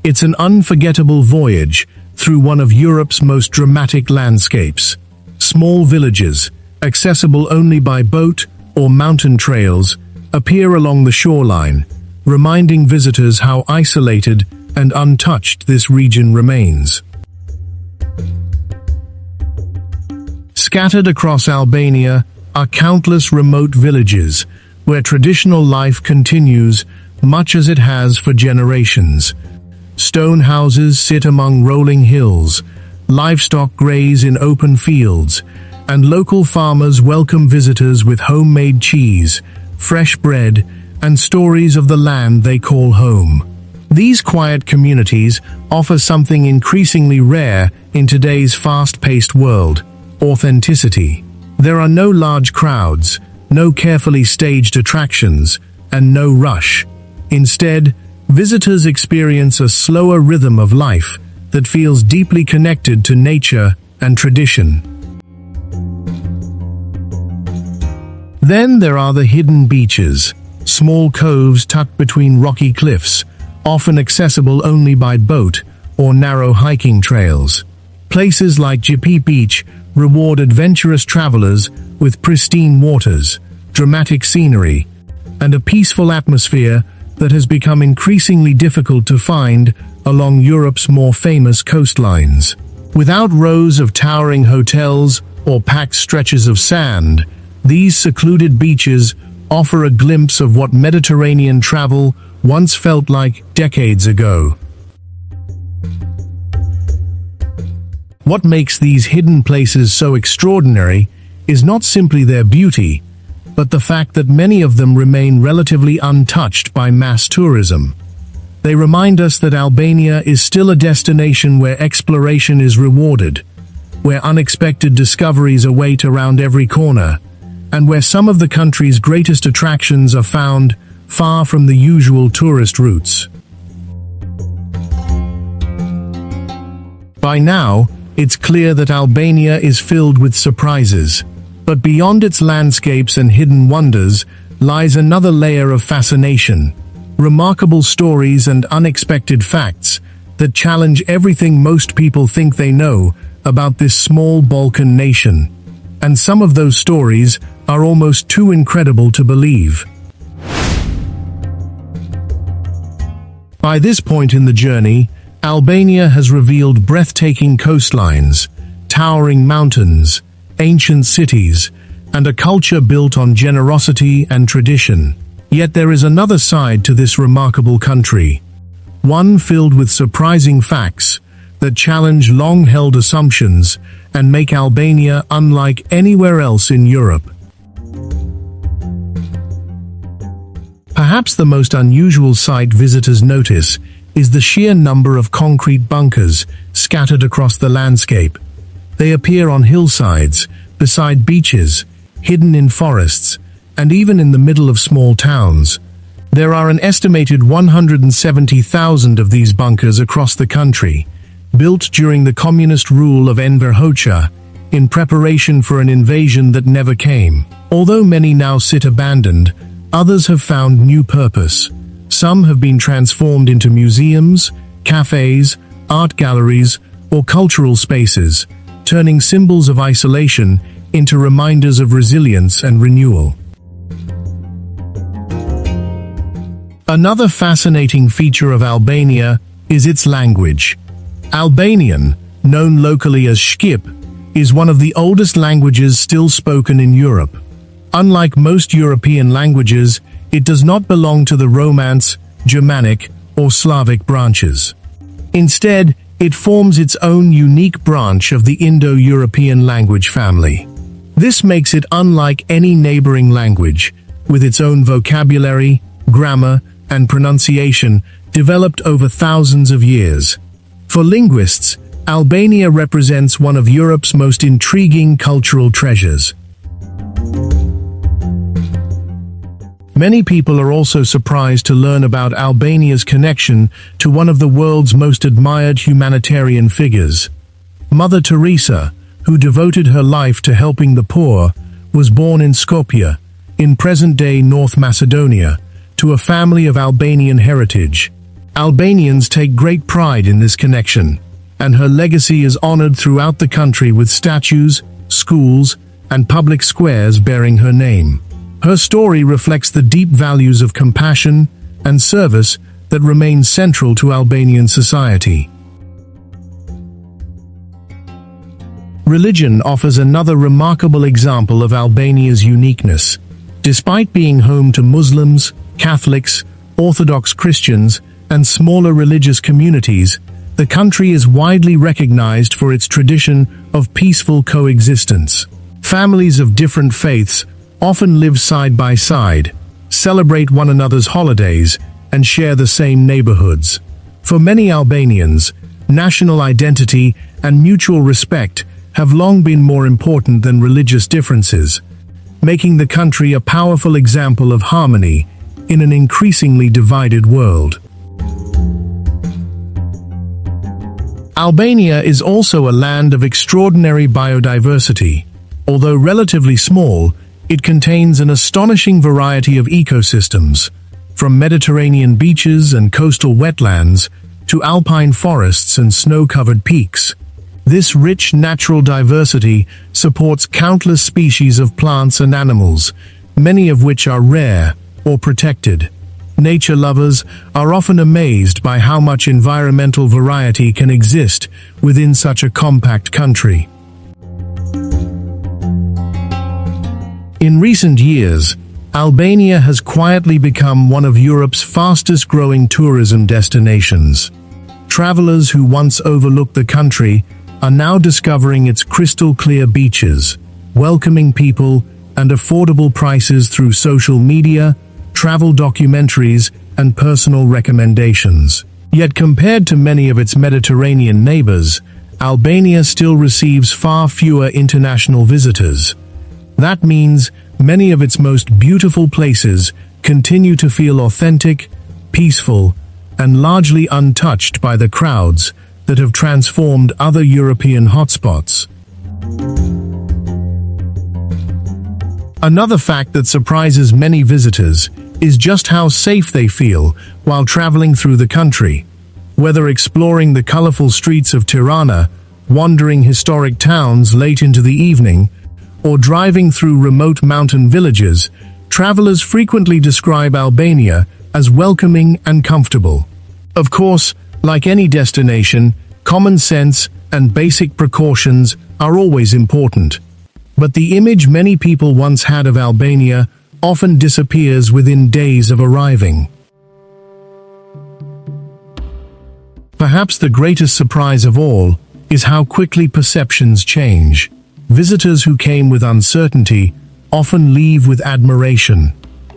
It's an unforgettable voyage through one of Europe's most dramatic landscapes. Small villages, accessible only by boat or mountain trails, appear along the shoreline, reminding visitors how isolated and untouched this region remains. Scattered across Albania are countless remote villages where traditional life continues much as it has for generations. Stone houses sit among rolling hills, livestock graze in open fields, and local farmers welcome visitors with homemade cheese, fresh bread, and stories of the land they call home. These quiet communities offer something increasingly rare in today's fast-paced world: authenticity. There are no large crowds, no carefully staged attractions, and no rush. Instead, visitors experience a slower rhythm of life that feels deeply connected to nature and tradition. Then there are the hidden beaches, small coves tucked between rocky cliffs, often accessible only by boat or narrow hiking trails. Places like Gjepi Beach reward adventurous travelers with pristine waters, dramatic scenery, and a peaceful atmosphere that has become increasingly difficult to find along Europe's more famous coastlines. Without rows of towering hotels or packed stretches of sand, these secluded beaches offer a glimpse of what Mediterranean travel once felt like decades ago. What makes these hidden places so extraordinary is not simply their beauty, but the fact that many of them remain relatively untouched by mass tourism. They remind us that Albania is still a destination where exploration is rewarded, where unexpected discoveries await around every corner, and where some of the country's greatest attractions are found far from the usual tourist routes. By now, it's clear that Albania is filled with surprises, but beyond its landscapes and hidden wonders lies another layer of fascination, remarkable stories and unexpected facts that challenge everything most people think they know about this small Balkan nation. And some of those stories are almost too incredible to believe. By this point in the journey, Albania has revealed breathtaking coastlines, towering mountains, ancient cities, and a culture built on generosity and tradition. Yet there is another side to this remarkable country, one filled with surprising facts that challenge long-held assumptions and make Albania unlike anywhere else in Europe. Perhaps the most unusual sight visitors notice is the sheer number of concrete bunkers scattered across the landscape. They appear on hillsides, beside beaches, hidden in forests, and even in the middle of small towns. There are an estimated 170,000 of these bunkers across the country, built during the communist rule of Enver Hoxha, in preparation for an invasion that never came. Although many now sit abandoned, others have found new purpose. Some have been transformed into museums, cafes, art galleries, or cultural spaces, turning symbols of isolation into reminders of resilience and renewal. Another fascinating feature of Albania is its language. Albanian, known locally as Shqip, is one of the oldest languages still spoken in Europe. Unlike most European languages, it does not belong to the Romance, Germanic, or Slavic branches. Instead, it forms its own unique branch of the Indo-European language family. This makes it unlike any neighboring language, with its own vocabulary, grammar, and pronunciation developed over thousands of years. For linguists, Albania represents one of Europe's most intriguing cultural treasures. Many people are also surprised to learn about Albania's connection to one of the world's most admired humanitarian figures. Mother Teresa, who devoted her life to helping the poor, was born in Skopje, in present-day North Macedonia, to a family of Albanian heritage. Albanians take great pride in this connection, and her legacy is honored throughout the country with statues, schools, and public squares bearing her name. Her story reflects the deep values of compassion and service that remain central to Albanian society. Religion offers another remarkable example of Albania's uniqueness. Despite being home to Muslims, Catholics, Orthodox Christians, and smaller religious communities, the country is widely recognized for its tradition of peaceful coexistence. Families of different faiths often live side by side, celebrate one another's holidays, and share the same neighborhoods. For many Albanians, national identity and mutual respect have long been more important than religious differences, making the country a powerful example of harmony in an increasingly divided world. Albania is also a land of extraordinary biodiversity. Although relatively small, it contains an astonishing variety of ecosystems, from Mediterranean beaches and coastal wetlands to alpine forests and snow-covered peaks. This rich natural diversity supports countless species of plants and animals, many of which are rare or protected. Nature lovers are often amazed by how much environmental variety can exist within such a compact country. In recent years, Albania has quietly become one of Europe's fastest-growing tourism destinations. Travelers who once overlooked the country are now discovering its crystal-clear beaches, welcoming people, and affordable prices through social media, travel documentaries, and personal recommendations. Yet compared to many of its Mediterranean neighbors, Albania still receives far fewer international visitors. That means many of its most beautiful places continue to feel authentic, peaceful, and largely untouched by the crowds that have transformed other European hotspots. Another fact that surprises many visitors is just how safe they feel while traveling through the country. Whether exploring the colorful streets of Tirana, wandering historic towns late into the evening, or driving through remote mountain villages, travelers frequently describe Albania as welcoming and comfortable. Of course, like any destination, common sense and basic precautions are always important. But the image many people once had of Albania often disappears within days of arriving. Perhaps the greatest surprise of all is how quickly perceptions change. Visitors who came with uncertainty often leave with admiration.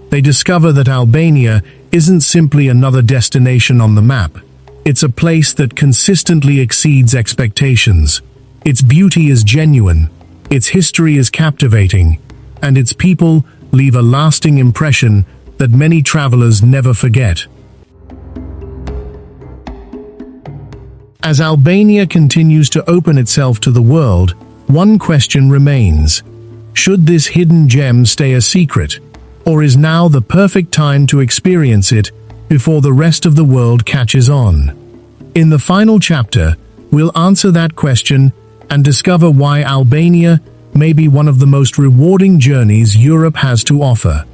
They discover that Albania isn't simply another destination on the map. It's a place that consistently exceeds expectations. Its beauty is genuine, its history is captivating, and its people leave a lasting impression that many travelers never forget. As Albania continues to open itself to the world, one question remains: should this hidden gem stay a secret, or is now the perfect time to experience it before the rest of the world catches on? In the final chapter, we'll answer that question and discover why Albania may be one of the most rewarding journeys Europe has to offer.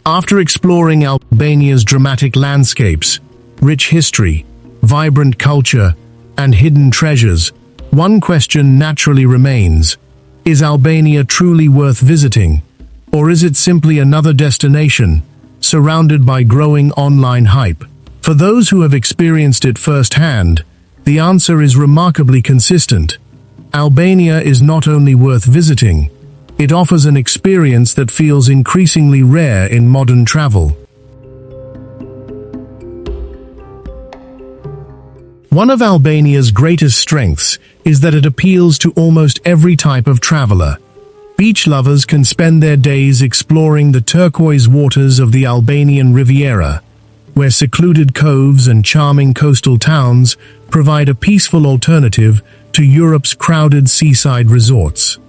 After exploring Albania's dramatic landscapes, rich history, vibrant culture, and hidden treasures, one question naturally remains: is Albania truly worth visiting, or is it simply another destination surrounded by growing online hype? For those who have experienced it firsthand, the answer is remarkably consistent. Albania is not only worth visiting, it offers an experience that feels increasingly rare in modern travel. One of Albania's greatest strengths is that it appeals to almost every type of traveler. Beach lovers can spend their days exploring the turquoise waters of the Albanian Riviera, where secluded coves and charming coastal towns provide a peaceful alternative to Europe's crowded seaside resorts.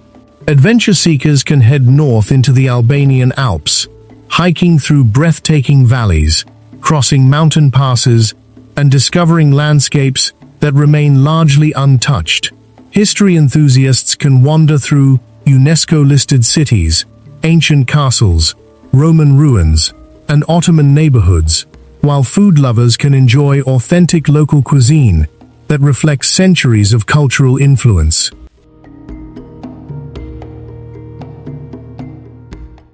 Adventure seekers can head north into the Albanian Alps, hiking through breathtaking valleys, crossing mountain passes, and discovering landscapes that remain largely untouched. History enthusiasts can wander through UNESCO-listed cities, ancient castles, Roman ruins, and Ottoman neighborhoods, while food lovers can enjoy authentic local cuisine that reflects centuries of cultural influence.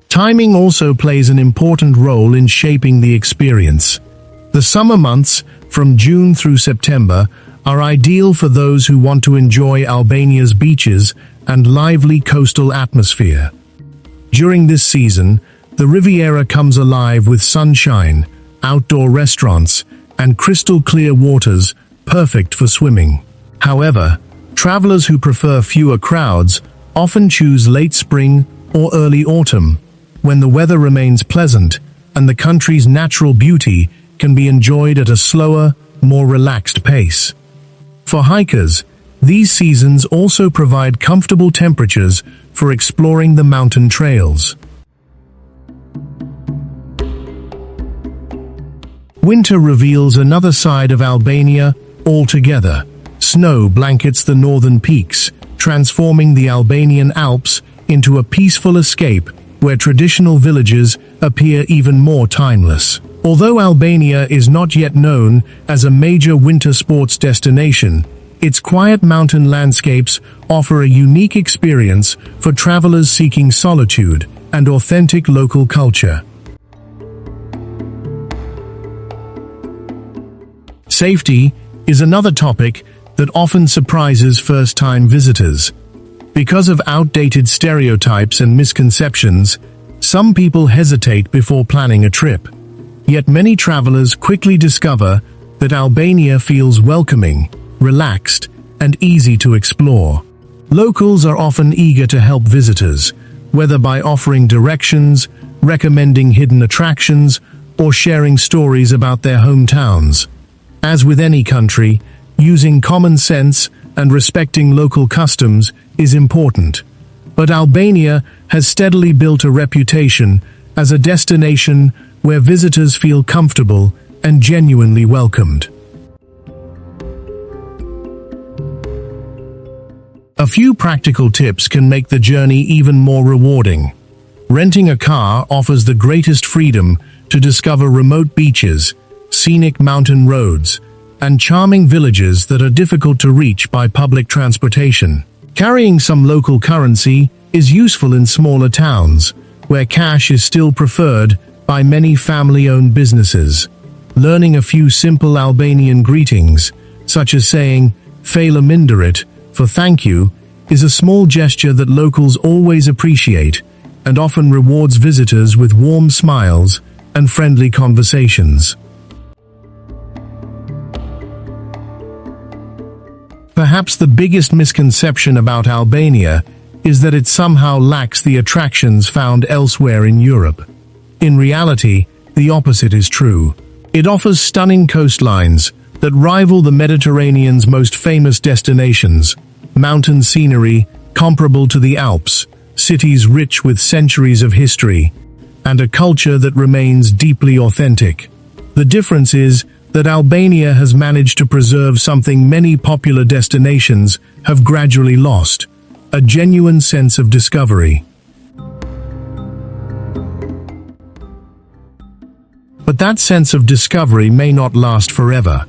Timing also plays an important role in shaping the experience. The summer months, from June through September, are ideal for those who want to enjoy Albania's beaches and lively coastal atmosphere. During this season, the Riviera comes alive with sunshine, outdoor restaurants, and crystal-clear waters perfect for swimming. However, travelers who prefer fewer crowds often choose late spring or early autumn, when the weather remains pleasant and the country's natural beauty can be enjoyed at a slower, more relaxed pace. For hikers, these seasons also provide comfortable temperatures for exploring the mountain trails. Winter reveals another side of Albania altogether. Snow blankets the northern peaks, transforming the Albanian Alps into a peaceful escape where traditional villages appear even more timeless. Although Albania is not yet known as a major winter sports destination, its quiet mountain landscapes offer a unique experience for travelers seeking solitude and authentic local culture. Safety is another topic that often surprises first-time visitors. Because of outdated stereotypes and misconceptions, some people hesitate before planning a trip. Yet many travelers quickly discover that Albania feels welcoming, relaxed, and easy to explore. Locals are often eager to help visitors, whether by offering directions, recommending hidden attractions, or sharing stories about their hometowns. As with any country, using common sense and respecting local customs is important. But Albania has steadily built a reputation as a destination where visitors feel comfortable and genuinely welcomed. A few practical tips can make the journey even more rewarding. Renting a car offers the greatest freedom to discover remote beaches, scenic mountain roads, and charming villages that are difficult to reach by public transportation. Carrying some local currency is useful in smaller towns, where cash is still preferred by many family-owned businesses. Learning a few simple Albanian greetings, such as saying "Faleminderit" for thank you, is a small gesture that locals always appreciate and often rewards visitors with warm smiles and friendly conversations. Perhaps the biggest misconception about Albania is that it somehow lacks the attractions found elsewhere in Europe. In reality, the opposite is true. It offers stunning coastlines that rival the Mediterranean's most famous destinations, mountain scenery comparable to the Alps, cities rich with centuries of history, and a culture that remains deeply authentic. The difference is that Albania has managed to preserve something many popular destinations have gradually lost: a genuine sense of discovery. But that sense of discovery may not last forever.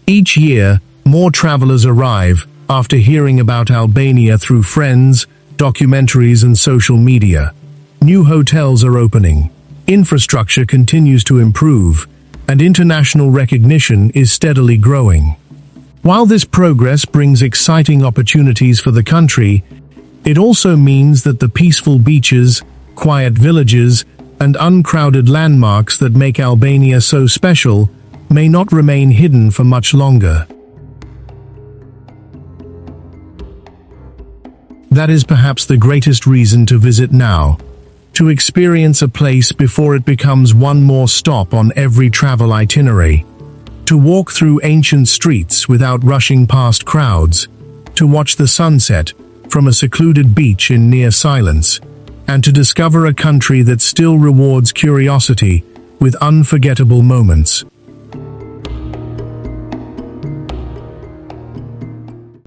Each year, more travelers arrive after hearing about Albania through friends, documentaries, and social media. New hotels are opening, infrastructure continues to improve, and international recognition is steadily growing. While this progress brings exciting opportunities for the country, it also means that the peaceful beaches, quiet villages, and uncrowded landmarks that make Albania so special may not remain hidden for much longer. That is perhaps the greatest reason to visit now, to experience a place before it becomes one more stop on every travel itinerary, to walk through ancient streets without rushing past crowds, to watch the sunset from a secluded beach in near silence, and to discover a country that still rewards curiosity with unforgettable moments.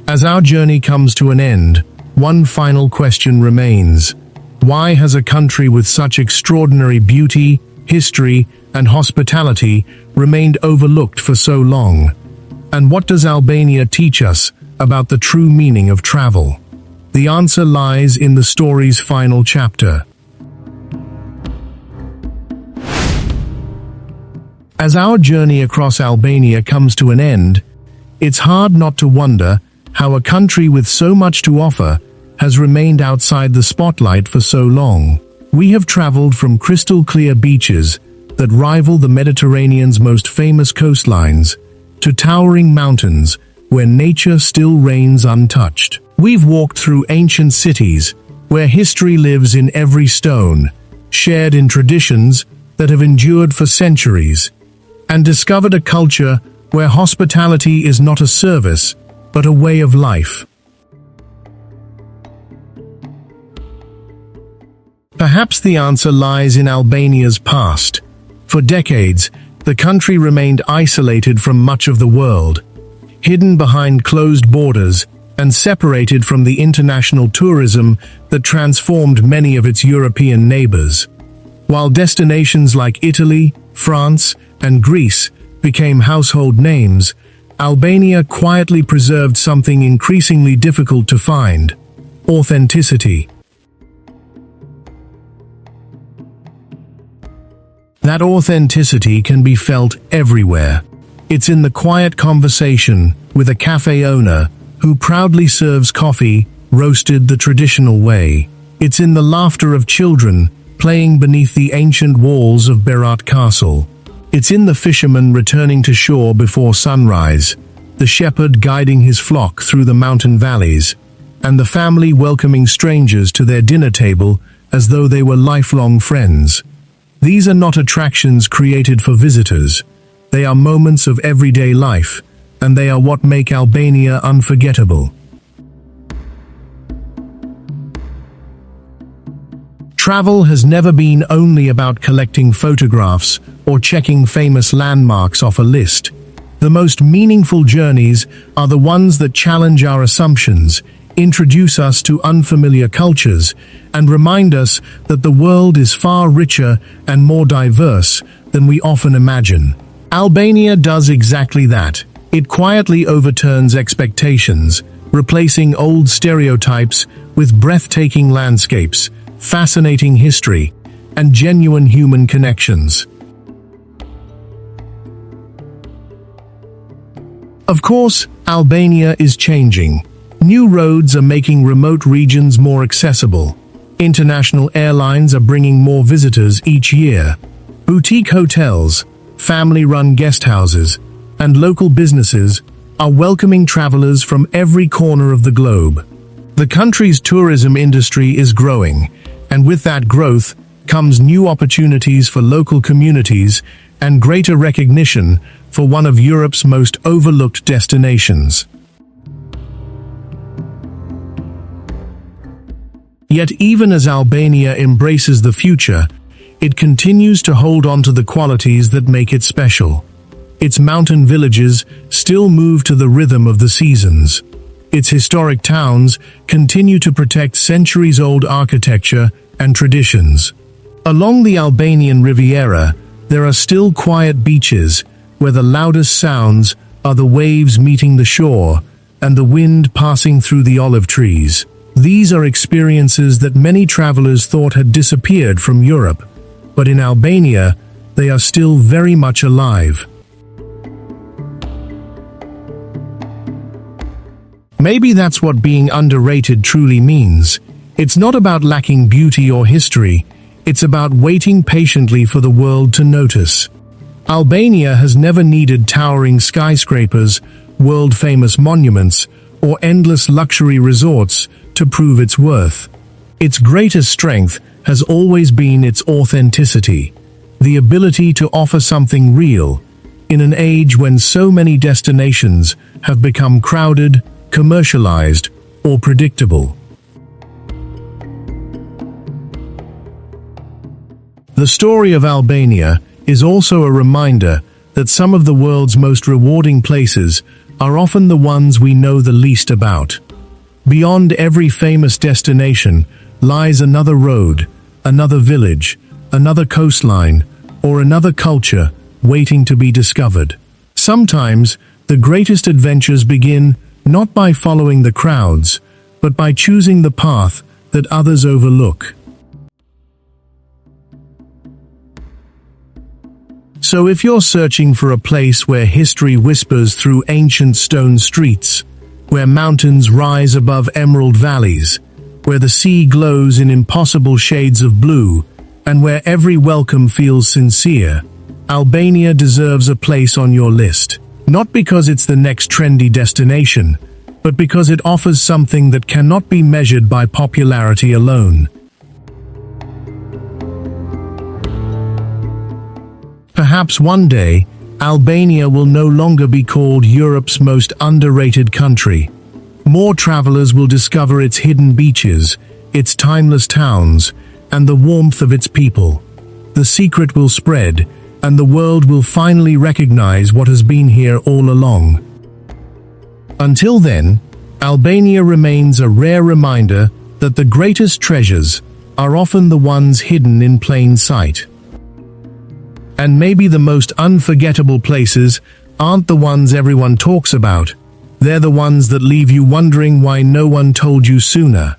As our journey comes to an end, one final question remains. Why has a country with such extraordinary beauty, history, and hospitality remained overlooked for so long? And what does Albania teach us about the true meaning of travel? The answer lies in the story's final chapter. As our journey across Albania comes to an end, it's hard not to wonder how a country with so much to offer has remained outside the spotlight for so long. We have traveled from crystal-clear beaches that rival the Mediterranean's most famous coastlines to towering mountains where nature still reigns untouched. We've walked through ancient cities where history lives in every stone, shared in traditions that have endured for centuries, and discovered a culture where hospitality is not a service, but a way of life. Perhaps the answer lies in Albania's past. For decades, the country remained isolated from much of the world. Hidden behind closed borders, and separated from the international tourism that transformed many of its European neighbors. While destinations like Italy, France, and Greece became household names, Albania quietly preserved something increasingly difficult to find: authenticity. That authenticity can be felt everywhere. It's in the quiet conversation with a cafe owner who proudly serves coffee roasted the traditional way. It's in the laughter of children playing beneath the ancient walls of Berat Castle. It's in the fisherman returning to shore before sunrise, the shepherd guiding his flock through the mountain valleys, and the family welcoming strangers to their dinner table as though they were lifelong friends. These are not attractions created for visitors. They are moments of everyday life, and they are what make Albania unforgettable. Travel has never been only about collecting photographs or checking famous landmarks off a list. The most meaningful journeys are the ones that challenge our assumptions, introduce us to unfamiliar cultures, and remind us that the world is far richer and more diverse than we often imagine. Albania does exactly that. It quietly overturns expectations, replacing old stereotypes with breathtaking landscapes, fascinating history, and genuine human connections. Of course, Albania is changing. New roads are making remote regions more accessible. International airlines are bringing more visitors each year. Boutique hotels, family-run guest houses, and local businesses are welcoming travelers from every corner of the globe. The country's tourism industry is growing, and with that growth comes new opportunities for local communities and greater recognition for one of Europe's most overlooked destinations. Yet even as Albania embraces the future, it continues to hold on to the qualities that make it special. Its mountain villages still move to the rhythm of the seasons. Its historic towns continue to protect centuries-old architecture and traditions. Along the Albanian Riviera, there are still quiet beaches where the loudest sounds are the waves meeting the shore and the wind passing through the olive trees. These are experiences that many travelers thought had disappeared from Europe, but in Albania, they are still very much alive. Maybe that's what being underrated truly means. It's not about lacking beauty or history, it's about waiting patiently for the world to notice. Albania has never needed towering skyscrapers, world-famous monuments, or endless luxury resorts to prove its worth. Its greatest strength has always been its authenticity, the ability to offer something real, in an age when so many destinations have become crowded, commercialized, or predictable. The story of Albania is also a reminder that some of the world's most rewarding places are often the ones we know the least about. Beyond every famous destination lies another road, another village, another coastline, or another culture waiting to be discovered. Sometimes, the greatest adventures begin not by following the crowds, but by choosing the path that others overlook. So if you're searching for a place where history whispers through ancient stone streets, where mountains rise above emerald valleys, where the sea glows in impossible shades of blue, and where every welcome feels sincere, Albania deserves a place on your list. Not because it's the next trendy destination, but because it offers something that cannot be measured by popularity alone. Perhaps one day, Albania will no longer be called Europe's most underrated country. More travelers will discover its hidden beaches, its timeless towns, and the warmth of its people. The secret will spread, and the world will finally recognize what has been here all along. Until then, Albania remains a rare reminder that the greatest treasures are often the ones hidden in plain sight. And maybe the most unforgettable places aren't the ones everyone talks about. They're the ones that leave you wondering why no one told you sooner.